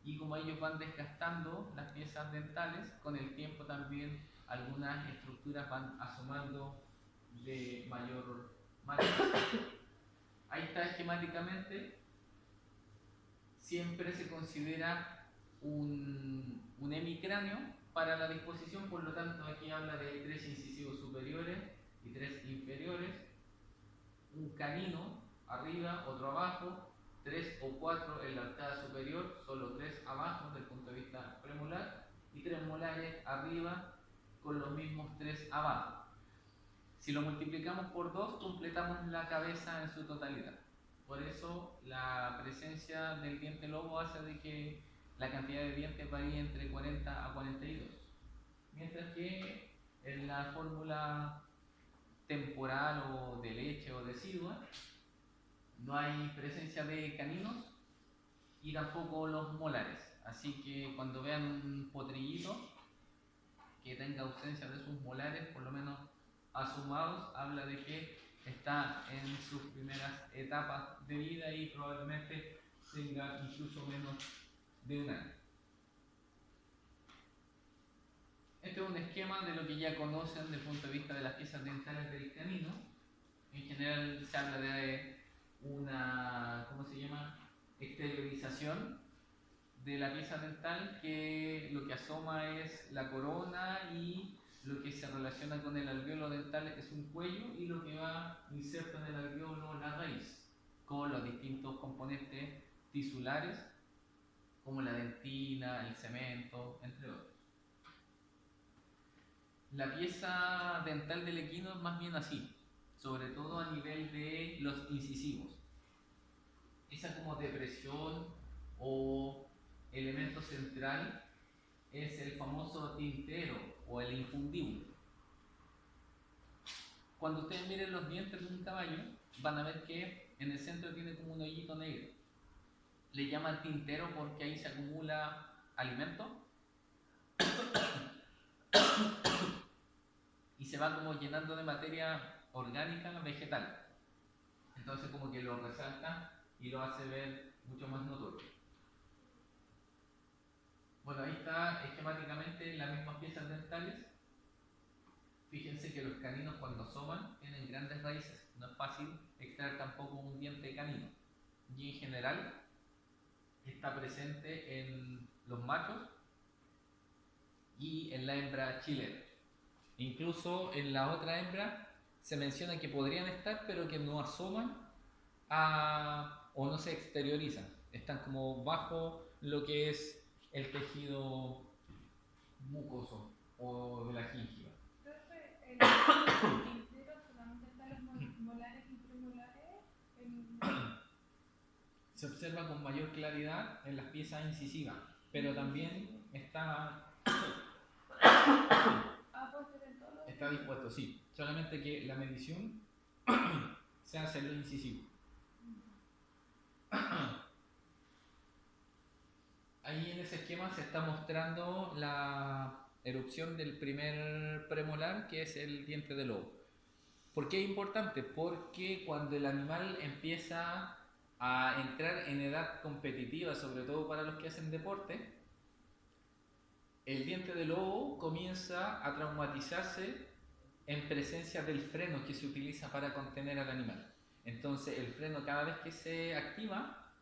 Y como ellos van desgastando las piezas dentales, con el tiempo también algunas estructuras van asomando de mayor manera. Ahí está esquemáticamente, siempre se considera un hemicráneo para la disposición, por lo tanto aquí habla de 3 incisivos superiores y 3 inferiores, un canino arriba, otro abajo, 3 o 4 en la arcada superior, solo 3 abajo desde el punto de vista premolar, y 3 molares arriba con los mismos 3 abajo. Si lo multiplicamos por 2, completamos la cabeza en su totalidad. Por eso la presencia del diente lobo hace de que la cantidad de dientes varíe entre 40 a 42. Mientras que en la fórmula temporal o de leche o decidua no hay presencia de caninos y tampoco los molares. Así que cuando vean un potrillito que tenga ausencia de sus molares, por lo menos asumados, habla de que está en sus primeras etapas de vida y probablemente tenga incluso menos de un año. Este es un esquema de lo que ya conocen desde el punto de vista de las piezas dentales del canino. En general se habla de una, ¿cómo se llama?, exteriorización de la pieza dental, que lo que asoma es la corona y lo que se relaciona con el alvéolo dental es un cuello y lo que va inserto en el alvéolo la raíz, con los distintos componentes tisulares como la dentina, el cemento, entre otros. La pieza dental del equino es más bien así, sobre todo a nivel de los incisivos. Esa como depresión o elemento central es el famoso tintero o el infundíbulo. Cuando ustedes miren los dientes de un caballo, van a ver que en el centro tiene como un hoyito negro. Le llaman tintero porque ahí se acumula alimento y se va como llenando de materia orgánica vegetal. Entonces como que lo resalta y lo hace ver mucho más notorio. Bueno, ahí está esquemáticamente las mismas piezas dentales. Fíjense que los caninos cuando asoman tienen grandes raíces. No es fácil extraer tampoco un diente canino. Y en general está presente en los machos y en la hembra chilena. Incluso en la otra hembra se menciona que podrían estar, pero que no asoman o no se exteriorizan. Están como bajo lo que es el tejido mucoso o de la gingiva. Profe, el tintero solamente está en los molares y premolares. Se observa con mayor claridad en las piezas incisivas, pero también está dispuesto, sí, solamente que la medición se hace en lo incisivo. Ahí en ese esquema se está mostrando la erupción del primer premolar, que es el diente de lobo. ¿Por qué es importante? Porque cuando el animal empieza a entrar en edad competitiva, sobre todo para los que hacen deporte, el diente de lobo comienza a traumatizarse en presencia del freno que se utiliza para contener al animal. Entonces el freno, cada vez que se activa,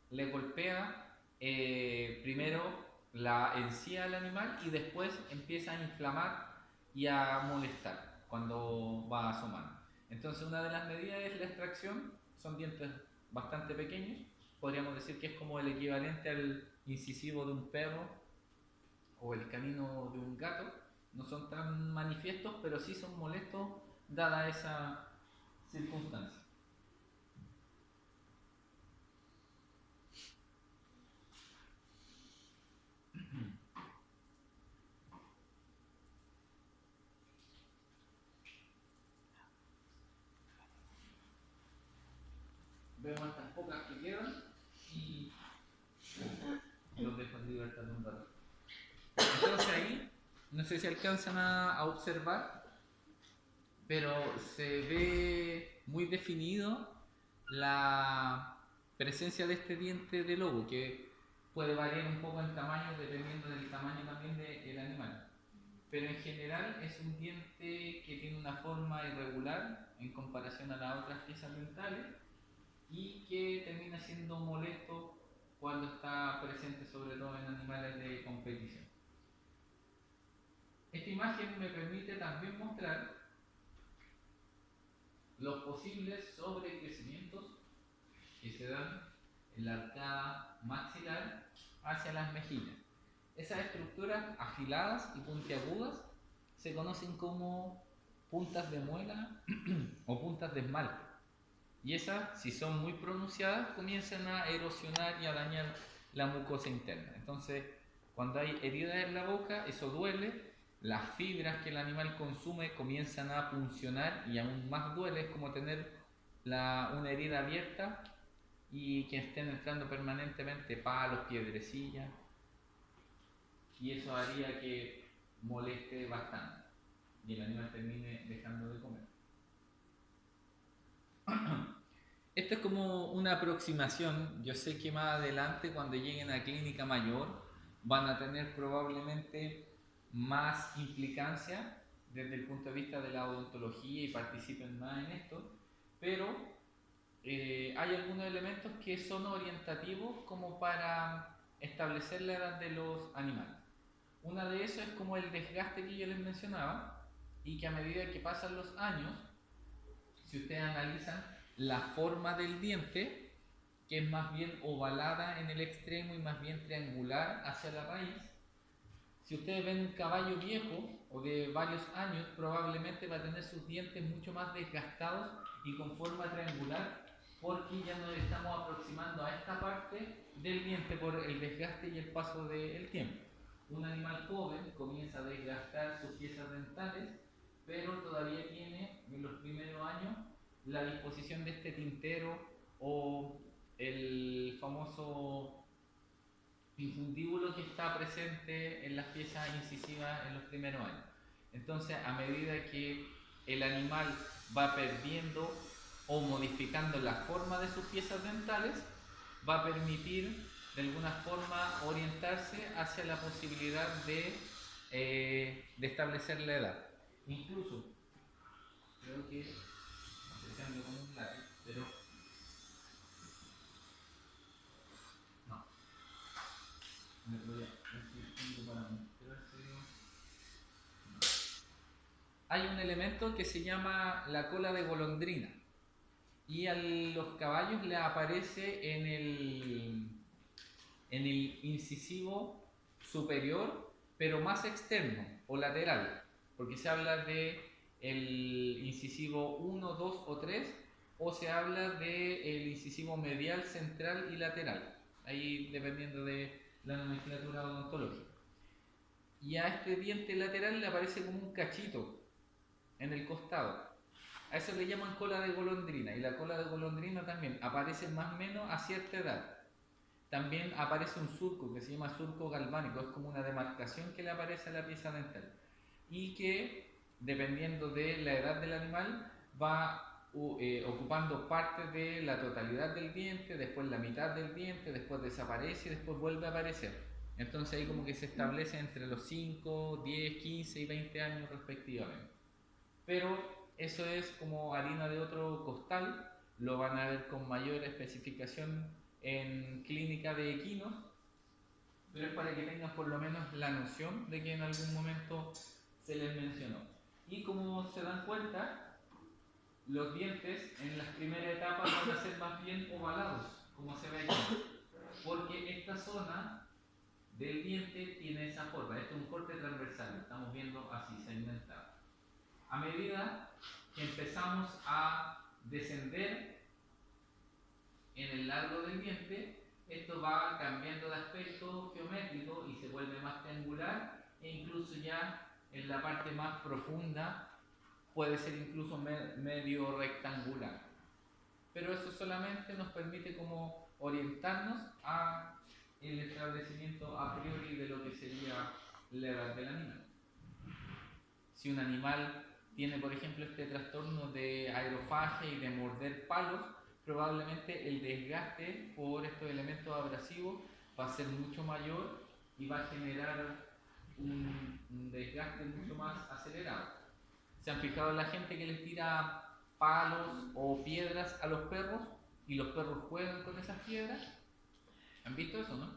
le golpea primero la encía al animal y después empieza a inflamar y a molestar cuando va asomando. Entonces una de las medidas es la extracción, son dientes bastante pequeños, podríamos decir que es como el equivalente al incisivo de un perro o el canino de un gato. No son tan manifiestos, pero sí son molestos dada esa circunstancia. Vemos estas pocas que quedan y los dejo en libertad de un rato. Entonces ahí, no sé si alcanzan a observar, pero se ve muy definido la presencia de este diente de lobo, que puede variar un poco en tamaño dependiendo del tamaño también del animal. Pero en general es un diente que tiene una forma irregular en comparación a las otras piezas dentales y que termina siendo molesto cuando está presente sobre todo en animales de competición. Esta imagen me permite también mostrar los posibles sobrecrecimientos que se dan en la arcada maxilar hacia las mejillas. Esas estructuras afiladas y puntiagudas se conocen como puntas de muela o puntas de esmalte. Y esas, si son muy pronunciadas, comienzan a erosionar y a dañar la mucosa interna. Entonces, cuando hay heridas en la boca, eso duele. Las fibras que el animal consume comienzan a funcionar y aún más duele. Es como tener una herida abierta y que estén entrando permanentemente palos, piedrecillas. Y eso haría que moleste bastante y el animal termine dejando de comer. Esto es como una aproximación. Yo sé que más adelante, cuando lleguen a clínica mayor, van a tener probablemente más implicancia desde el punto de vista de la odontología y participen más en esto, pero hay algunos elementos que son orientativos como para establecer la edad de los animales. Una de esos es como el desgaste que yo les mencionaba y que a medida que pasan los años, si ustedes analizan la forma del diente, que es más bien ovalada en el extremo y más bien triangular hacia la raíz, si ustedes ven un caballo viejo o de varios años, probablemente va a tener sus dientes mucho más desgastados y con forma triangular, porque ya nos estamos aproximando a esta parte del diente por el desgaste y el paso del tiempo. Un animal joven comienza a desgastar sus piezas dentales, pero todavía tiene en los primeros años la disposición de este tintero o el famoso infundíbulo que está presente en las piezas incisivas en los primeros años. Entonces, a medida que el animal va perdiendo o modificando la forma de sus piezas dentales, va a permitir de alguna forma orientarse hacia la posibilidad de establecer la edad. Incluso, creo que, no sé si ando con un lápiz, pero no, me voy a decir para mostrárselo. Hay un elemento que se llama la cola de golondrina y a los caballos les aparece en el incisivo superior, pero más externo o lateral, porque se habla de el incisivo 1, 2 o 3, o se habla del incisivo medial, central y lateral, ahí dependiendo de la nomenclatura odontológica. Y a este diente lateral le aparece como un cachito en el costado. A eso le llaman cola de golondrina, y la cola de golondrina también aparece más o menos a cierta edad. También aparece un surco que se llama surco galvánico, es como una demarcación que le aparece a la pieza dental y que, dependiendo de la edad del animal, va ocupando parte de la totalidad del diente, después la mitad del diente, después desaparece y después vuelve a aparecer. Entonces ahí como que se establece entre los 5, 10, 15 y 20 años respectivamente. Pero eso es como harina de otro costal, lo van a ver con mayor especificación en clínica de equinos, pero es para que tengan por lo menos la noción de que en algún momento se les mencionó. Y como se dan cuenta, los dientes en las primeras etapas van a ser más bien ovalados, como se ve aquí, porque esta zona del diente tiene esa forma. Esto es un corte transversal, lo estamos viendo así segmentado. A medida que empezamos a descender en el largo del diente, esto va cambiando de aspecto geométrico y se vuelve más triangular, e incluso ya en la parte más profunda puede ser incluso medio rectangular. Pero eso solamente nos permite como orientarnos a el establecimiento a priori de lo que sería la edad del animal. Si un animal tiene, por ejemplo, este trastorno de aerofagia y de morder palos, probablemente el desgaste por estos elementos abrasivos va a ser mucho mayor y va a generar un desgaste mucho más acelerado. ¿Se han fijado en la gente que les tira palos o piedras a los perros y los perros juegan con esas piedras? ¿Han visto eso, no?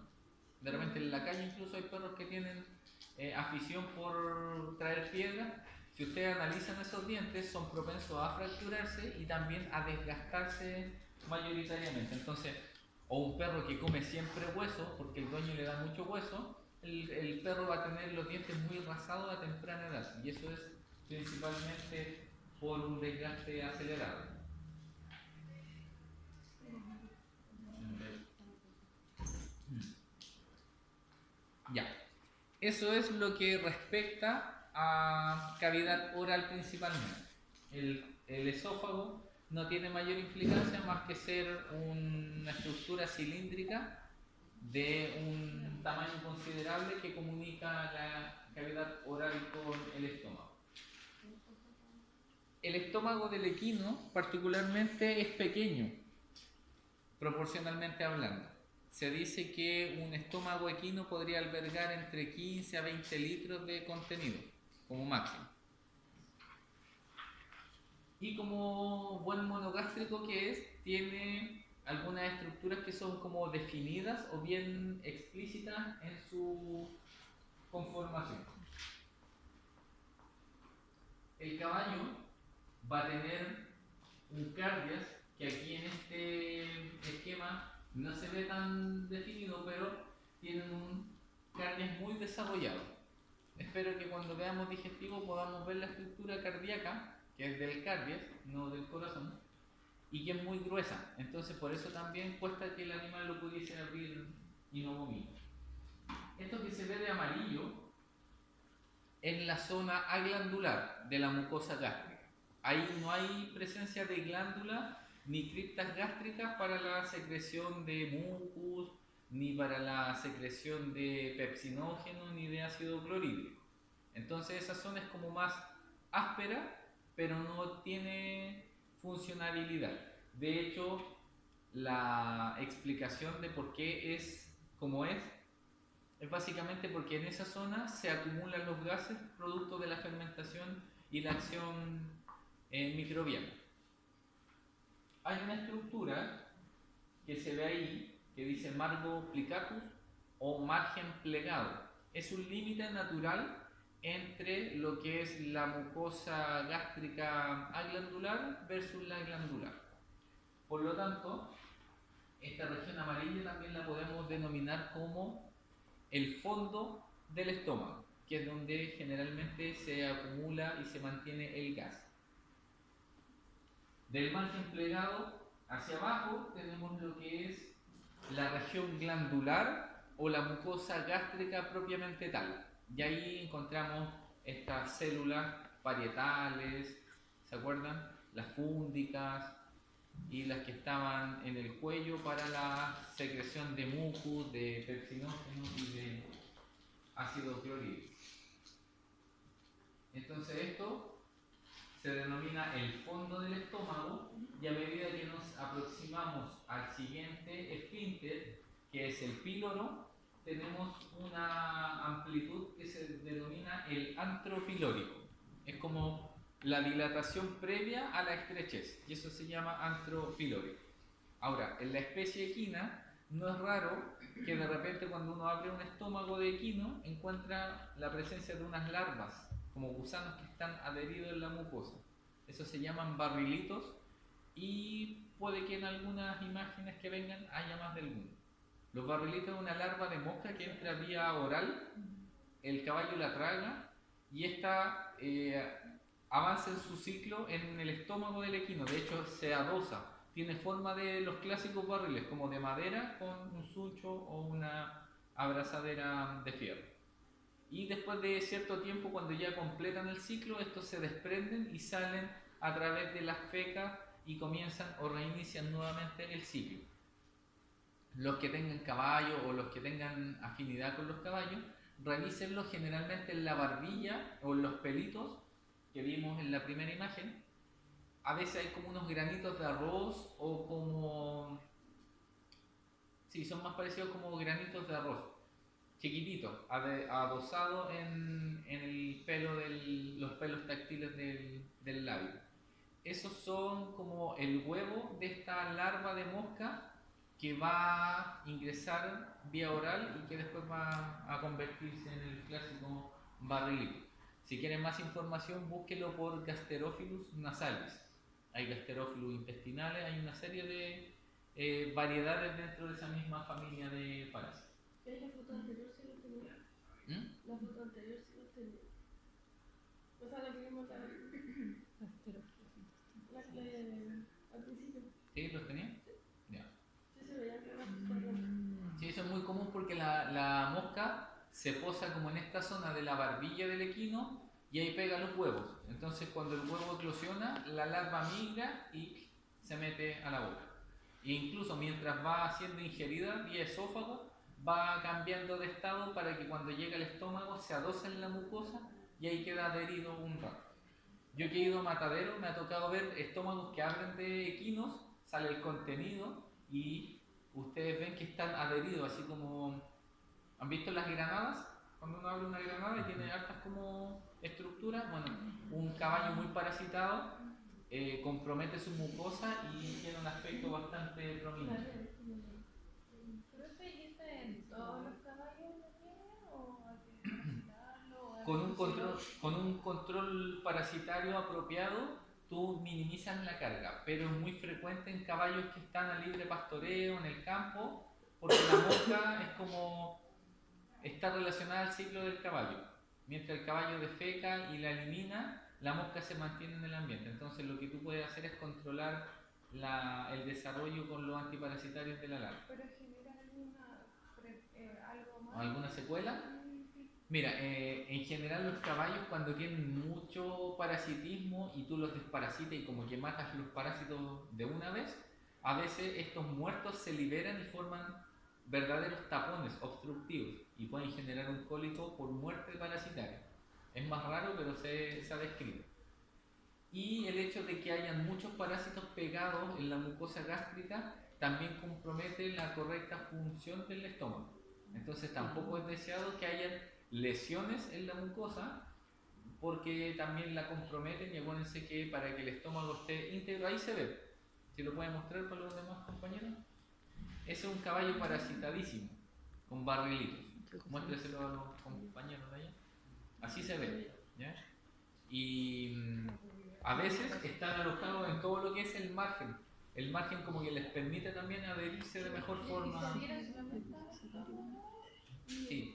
De repente en la calle incluso hay perros que tienen afición por traer piedras. Si ustedes analizan esos dientes, son propensos a fracturarse y también a desgastarse mayoritariamente. Entonces, o un perro que come siempre hueso, porque el dueño le da mucho hueso, el perro va a tener los dientes muy rasados a temprana edad. Y eso es principalmente por un desgaste acelerado. Ya. Eso es lo que respecta a cavidad oral principalmente. El esófago no tiene mayor implicancia más que ser una estructura cilíndrica de un tamaño considerable que comunica la cavidad oral con el estómago. El estómago del equino particularmente es pequeño, proporcionalmente hablando. Se dice que un estómago equino podría albergar entre 15 a 20 litros de contenido, como máximo. Y como buen monogástrico que es, tiene algunas estructuras que son como definidas o bien explícitas en su conformación. El caballo va a tener un cardias que aquí en este esquema no se ve tan definido, pero tienen un cardias muy desarrollado. Espero que cuando veamos digestivo podamos ver la estructura cardíaca, que es del cardias, no del corazón, y que es muy gruesa. Entonces por eso también cuesta que el animal lo pudiese abrir y no vomite. Esto que se ve de amarillo es la zona aglandular de la mucosa gástrica. Ahí no hay presencia de glándula ni criptas gástricas para la secreción de mucus, ni para la secreción de pepsinógeno, ni de ácido clorhídrico. Entonces esa zona es como más áspera, pero no tiene funcionabilidad. De hecho, la explicación de por qué es como es básicamente porque en esa zona se acumulan los gases producto de la fermentación y la acción microbiana. Hay una estructura que se ve ahí que dice margo plicatus o margen plegado. Es un límite natural entre lo que es la mucosa gástrica aglandular versus la glandular. Por lo tanto, esta región amarilla también la podemos denominar como el fondo del estómago, que es donde generalmente se acumula y se mantiene el gas. Del margen plegado hacia abajo tenemos lo que es la región glandular o la mucosa gástrica propiamente tal. Y ahí encontramos estas células parietales, ¿se acuerdan? Las fúndicas y las que estaban en el cuello para la secreción de mucus, de pepsinógeno y de ácido clorhídrico. Entonces esto se denomina el fondo del estómago, y a medida que nos aproximamos al siguiente esfínter, que es el píloro, tenemos una amplitud que se denomina el antro pilórico. Es como la dilatación previa a la estrechez, y eso se llama antro pilórico. Ahora, en la especie equina, no es raro que de repente cuando uno abre un estómago de equino encuentra la presencia de unas larvas, como gusanos que están adheridos en la mucosa. Eso se llaman barrilitos, y puede que en algunas imágenes que vengan haya más de alguno. Los barrilitos es una larva de mosca que entra vía oral, el caballo la traga y esta avanza en su ciclo en el estómago del equino. De hecho, se adosa, tiene forma de los clásicos barriles, como de madera con un suncho o una abrazadera de fierro. Y después de cierto tiempo, cuando ya completan el ciclo, estos se desprenden y salen a través de las fecas y comienzan o reinician nuevamente el ciclo. Los que tengan caballo o los que tengan afinidad con los caballos, revísenlo generalmente en la barbilla o en los pelitos que vimos en la primera imagen. A veces hay como unos granitos de arroz o como... Sí, son más parecidos como granitos de arroz, chiquititos, adosados en el pelo los pelos táctiles del labio. Esos son como el huevo de esta larva de mosca que va a ingresar vía oral y que después va a convertirse en el clásico barrilito. Si quieren más información, búsquelo por Gasterophilus nasalis. Hay Gasterophilus intestinales, hay una serie de variedades dentro de esa misma familia de parásitos. La foto anterior sí lo tenía. La foto anterior sí lo tenía. O sea, la que vimos al principio. ¿Sí? ¿Los tenía? Ya. Sí, se veía que era Sí, eso es muy común porque la mosca se posa como en esta zona de la barbilla del equino y ahí pega los huevos. Entonces cuando el huevo eclosiona, la larva migra y se mete a la boca. E incluso mientras va siendo ingerida vía esófago, va cambiando de estado para que cuando llega al estómago se adosa en la mucosa y ahí queda adherido un rato. Yo que he ido a matadero, me ha tocado ver estómagos que abren de equinos, sale el contenido y ustedes ven que están adheridos, así como... ¿Han visto las granadas? Cuando uno abre una granada y tiene hartas como estructuras, bueno, un caballo muy parasitado compromete su mucosa y tiene un aspecto bastante prominente. ¿Pero esto existe en todos los caballos de tiene o hay que capacitarlo? Con un control parasitario apropiado, tú minimizas la carga, pero es muy frecuente en caballos que están a libre pastoreo en el campo, porque la mosca es como está relacionada al ciclo del caballo. Mientras el caballo defeca y la elimina, la mosca se mantiene en el ambiente. Entonces lo que tú puedes hacer es controlar el desarrollo con los antiparasitarios de la larva. ¿Pero genera algo más? ¿Alguna secuela? Mira, en general los caballos cuando tienen mucho parasitismo y tú los desparasitas y como que matas los parásitos de una vez, a veces estos muertos se liberan y forman verdaderos tapones obstructivos y pueden generar un cólico por muerte parasitaria. Es más raro, pero se ha descrito. Y el hecho de que hayan muchos parásitos pegados en la mucosa gástrica también compromete la correcta función del estómago. Entonces tampoco es deseado que haya lesiones en la mucosa porque también la comprometen, y acuérdense que para que el estómago esté íntegro, ahí se ve, si lo pueden mostrar para los demás compañeros, ese es un caballo parasitadísimo con barrilitos, muéstreselo a los compañeros de allá, así se ve, ¿ya? Y a veces están alojados en todo lo que es el margen como que les permite también adherirse de mejor forma. Sí.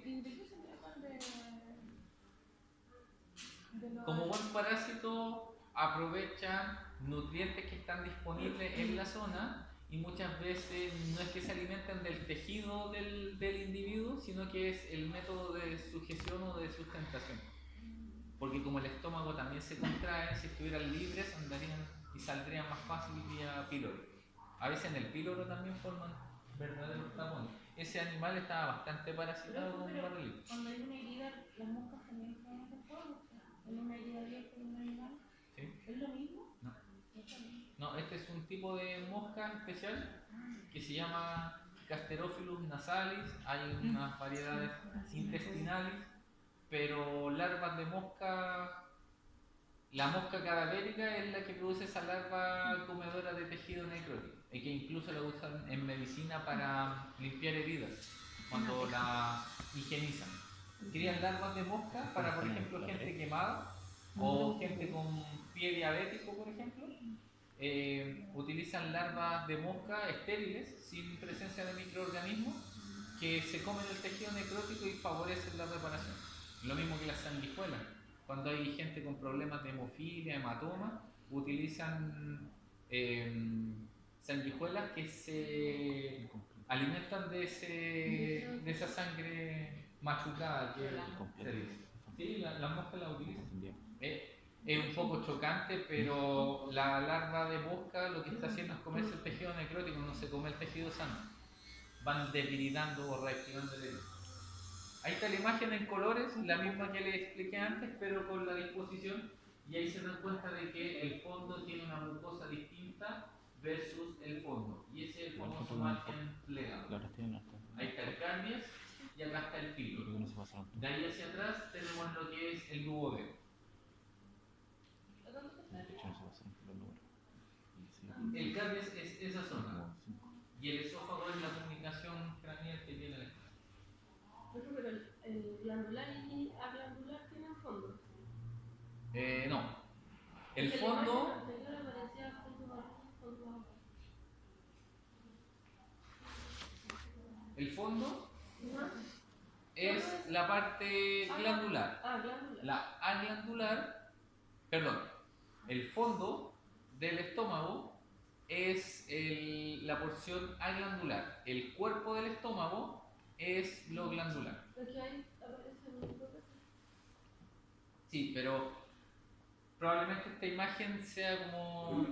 Como buen parásito aprovechan nutrientes que están disponibles en la zona y muchas veces no es que se alimenten del tejido del individuo, sino que es el método de sujeción o de sustentación. Porque como el estómago también se contrae, si estuvieran libres andarían y saldrían más fácil vía píloro. A veces en el píloro también forman verdaderos tapones. Ese animal estaba bastante parasitado con un barrilito. Cuando hay una herida, las moscas también pueden hacer polvo. En una herida abierta de un animal. ¿sí? ¿Es lo mismo? No. Es lo mismo. No, este es un tipo de mosca especial que se llama Gasterophilus nasalis. Hay unas variedades intestinales, pero larvas de mosca. La mosca cadavérica es la que produce esa larva comedora de tejido necrótico y que incluso la usan en medicina para limpiar heridas cuando la higienizan. Crían larvas de mosca para, por ejemplo, gente quemada o gente con pie diabético, por ejemplo. Utilizan larvas de mosca estériles, sin presencia de microorganismos, que se comen el tejido necrótico y favorecen la reparación. Lo mismo que las sanguijuelas. Cuando hay gente con problemas de hemofilia, hematoma, utilizan sanguijuelas que se alimentan de esa sangre machucada que se dice. Sí, las moscas la utilizan. Es un poco chocante, pero la larva de mosca lo que está haciendo es comerse el tejido necrótico, no se come el tejido sano. Van debilitando o reactivando el herido. Ahí está la imagen en colores, la misma que les expliqué antes, pero con la disposición, y ahí se dan cuenta de que el fondo tiene una mucosa distinta versus el fondo, y ese es el famoso margen plegado. Ahí está el cardias y acá está el filo. De ahí hacia atrás tenemos lo que es el duodeno. El cardias es esa zona, y el esófago es la comunicación craneal que tiene el estómago. Pero el glandular y aglandular tienen fondo. No. El fondo. El fondo es la parte glandular. Glandular. La aglandular, perdón, el fondo del estómago es la porción aglandular. El cuerpo del estómago es lo glandular. Sí, pero probablemente esta imagen sea como...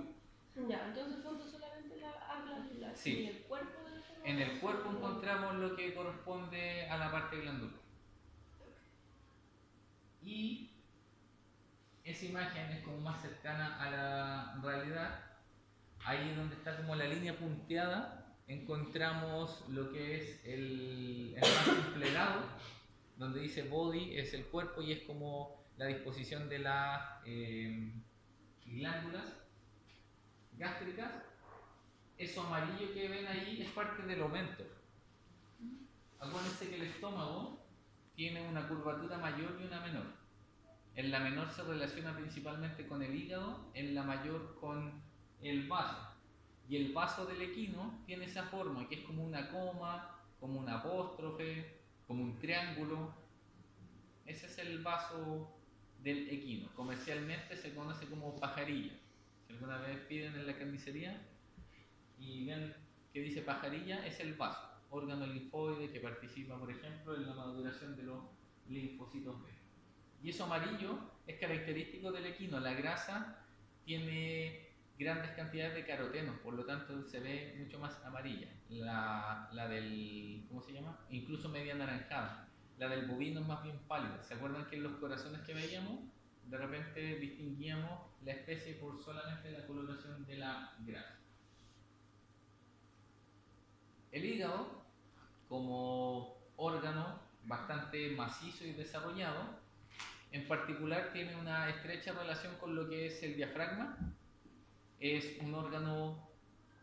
Ya, entonces el fondo solamente la aglandular. Sí. Y el cuerpo del estómago. En el cuerpo encontramos lo que corresponde a la parte glandular. Y esa imagen es como más cercana a la realidad. Ahí donde está como la línea punteada, encontramos lo que es el margen plegado, donde dice body es el cuerpo y es como la disposición de las glándulas gástricas. Eso amarillo que ven ahí es parte del aumento. Acuérdense que el estómago tiene una curvatura mayor y una menor. En la menor se relaciona principalmente con el hígado, en la mayor con el vaso. Y el vaso del equino tiene esa forma, que es como una coma, como un apóstrofe, como un triángulo. Ese es el vaso del equino. Comercialmente se conoce como pajarilla. Si alguna vez piden en la carnicería y ven que dice pajarilla, es el vaso, órgano linfoide que participa, por ejemplo, en la maduración de los linfocitos B. Y eso amarillo es característico del equino. La grasa tiene grandes cantidades de carotenos, por lo tanto se ve mucho más amarilla. La del, ¿cómo se llama? Incluso media anaranjada. La del bovino es más bien pálida. ¿Se acuerdan que en los corazones que veíamos, de repente distinguíamos la especie por solamente la coloración de la grasa? El hígado, como órgano bastante macizo y desarrollado, en particular tiene una estrecha relación con lo que es el diafragma. Es un órgano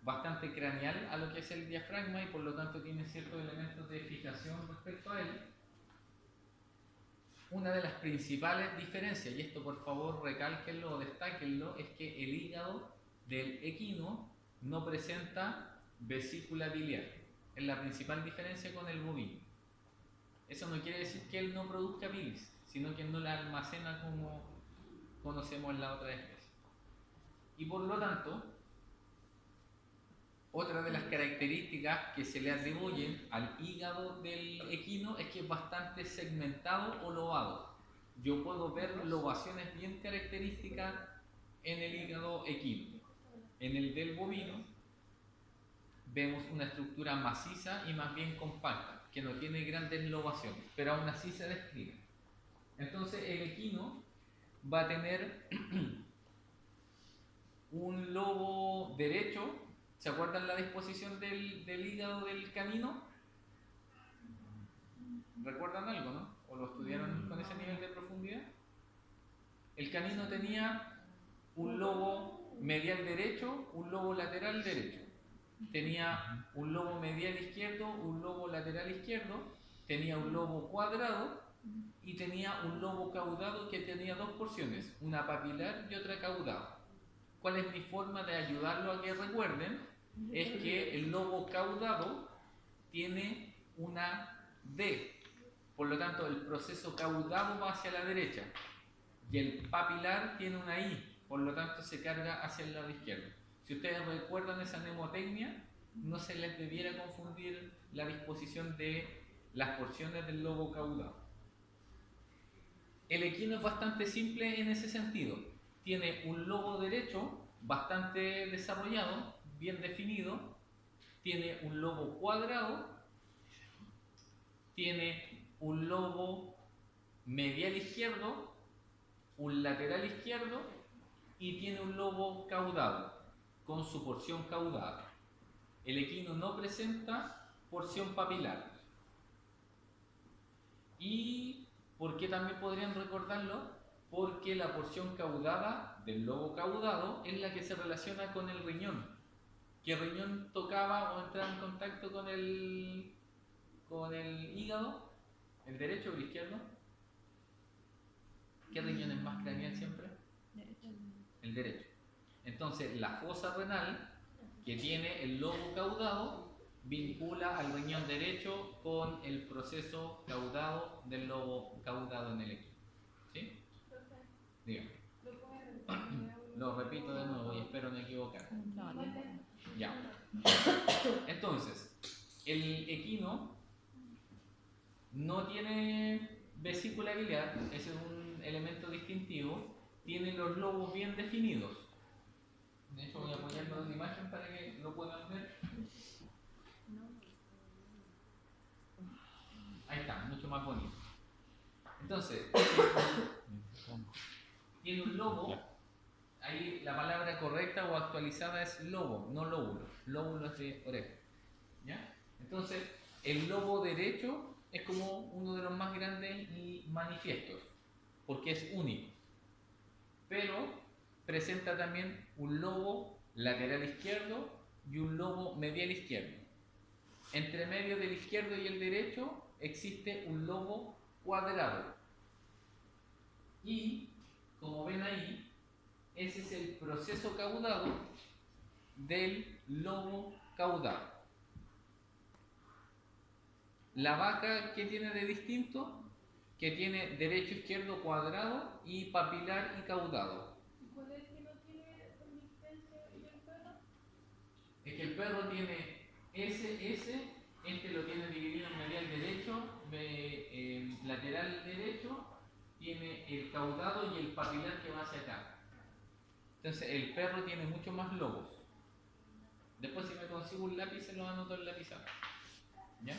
bastante craneal a lo que es el diafragma y por lo tanto tiene ciertos elementos de fijación respecto a él. Una de las principales diferencias, y esto por favor recálquenlo o destáquenlo, es que el hígado del equino no presenta vesícula biliar. Es la principal diferencia con el bovino. Eso no quiere decir que él no produzca bilis, sino que no la almacena como conocemos en la otra especie. Y por lo tanto, otra de las características que se le atribuyen al hígado del equino es que es bastante segmentado o lobado. Yo puedo ver lobaciones bien características en el hígado equino. En el del bovino vemos una estructura maciza y más bien compacta, que no tiene grandes lobaciones, pero aún así se despliega. Entonces el equino va a tener un lobo derecho. ¿Se acuerdan la disposición del hígado del canino? ¿Recuerdan algo, no? ¿O lo estudiaron con ese nivel de profundidad? El canino tenía un lobo medial derecho, un lobo lateral derecho. Tenía un lobo medial izquierdo, un lobo lateral izquierdo, tenía un lobo cuadrado y tenía un lobo caudado que tenía dos porciones, una papilar y otra caudada. ¿Cuál es mi forma de ayudarlo a que recuerden? Es que el lobo caudado tiene una D, por lo tanto el proceso caudado va hacia la derecha y el papilar tiene una I, por lo tanto se carga hacia el lado izquierdo. Si ustedes recuerdan esa mnemotecnia, no se les debiera confundir la disposición de las porciones del lobo caudado. El equino es bastante simple en ese sentido. Tiene un lobo derecho bastante desarrollado, bien definido, tiene un lobo cuadrado, tiene un lobo medial izquierdo, un lateral izquierdo y tiene un lobo caudado con su porción caudada. El equino no presenta porción papilar. ¿Y por qué también podrían recordarlo? Porque la porción caudada del lobo caudado es la que se relaciona con el riñón. ¿Qué riñón tocaba o entraba en contacto con el hígado? ¿El derecho o el izquierdo? ¿Qué riñón es más craneal siempre? El derecho. Entonces, la fosa renal que tiene el lobo caudado vincula al riñón derecho con el proceso caudado del lobo caudado en el equino. ¿Sí? Dígame. Lo repito de nuevo y espero no equivocar. Ya. Entonces, el equino no tiene vesícula biliar, ese es un elemento distintivo, tiene los lobos bien definidos. De hecho, voy a apoyarlo en la imagen para que lo puedan ver. Ahí está, mucho más bonito. Entonces, tiene un lobo, ahí la palabra correcta o actualizada es lobo, no lóbulo. Lóbulo es de oreja. ¿Ya? Entonces, el lobo derecho es como uno de los más grandes y manifiestos, porque es único. Pero presenta también un lobo lateral izquierdo y un lobo medial izquierdo. Entre medio del izquierdo y el derecho existe un lobo cuadrado. Y, como ven ahí, ese es el proceso caudado del lobo caudado. La vaca, ¿qué tiene de distinto? Que tiene derecho, izquierdo, cuadrado y papilar y caudado. ¿Cuál es el que no tiene persistencia y el perro? Es que el perro tiene este lo tiene dividido en medial derecho, lateral derecho, tiene el caudado y el papilar que va hacia acá. Entonces el perro tiene mucho más lobos. Después, si me consigo un lápiz, se lo anoto en la pizarra. ¿Ya?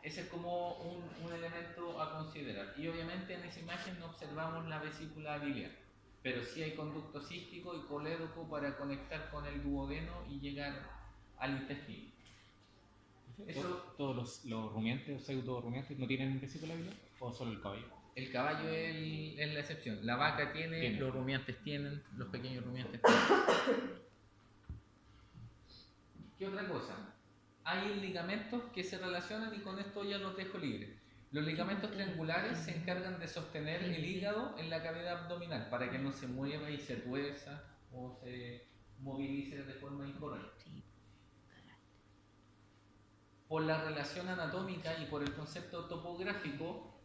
Ese es como un elemento a considerar. Y obviamente en esa imagen no observamos la vesícula biliar, pero sí hay conducto cístico y colédoco para conectar con el duodeno y llegar al intestino. Eso, ¿Todos los rumiantes o pseudo rumiantes no tienen vesícula biliar o solo el caballo? el caballo es la excepción. La vaca tiene, los rumiantes tienen, los pequeños rumiantes tienen. ¿Qué otra cosa? Hay ligamentos que se relacionan y con esto ya los dejo libres. Los ligamentos triangulares se encargan de sostener el hígado en la cavidad abdominal para que no se mueva y se tuerza o se movilice de forma incorrecta. Por la relación anatómica y por el concepto topográfico,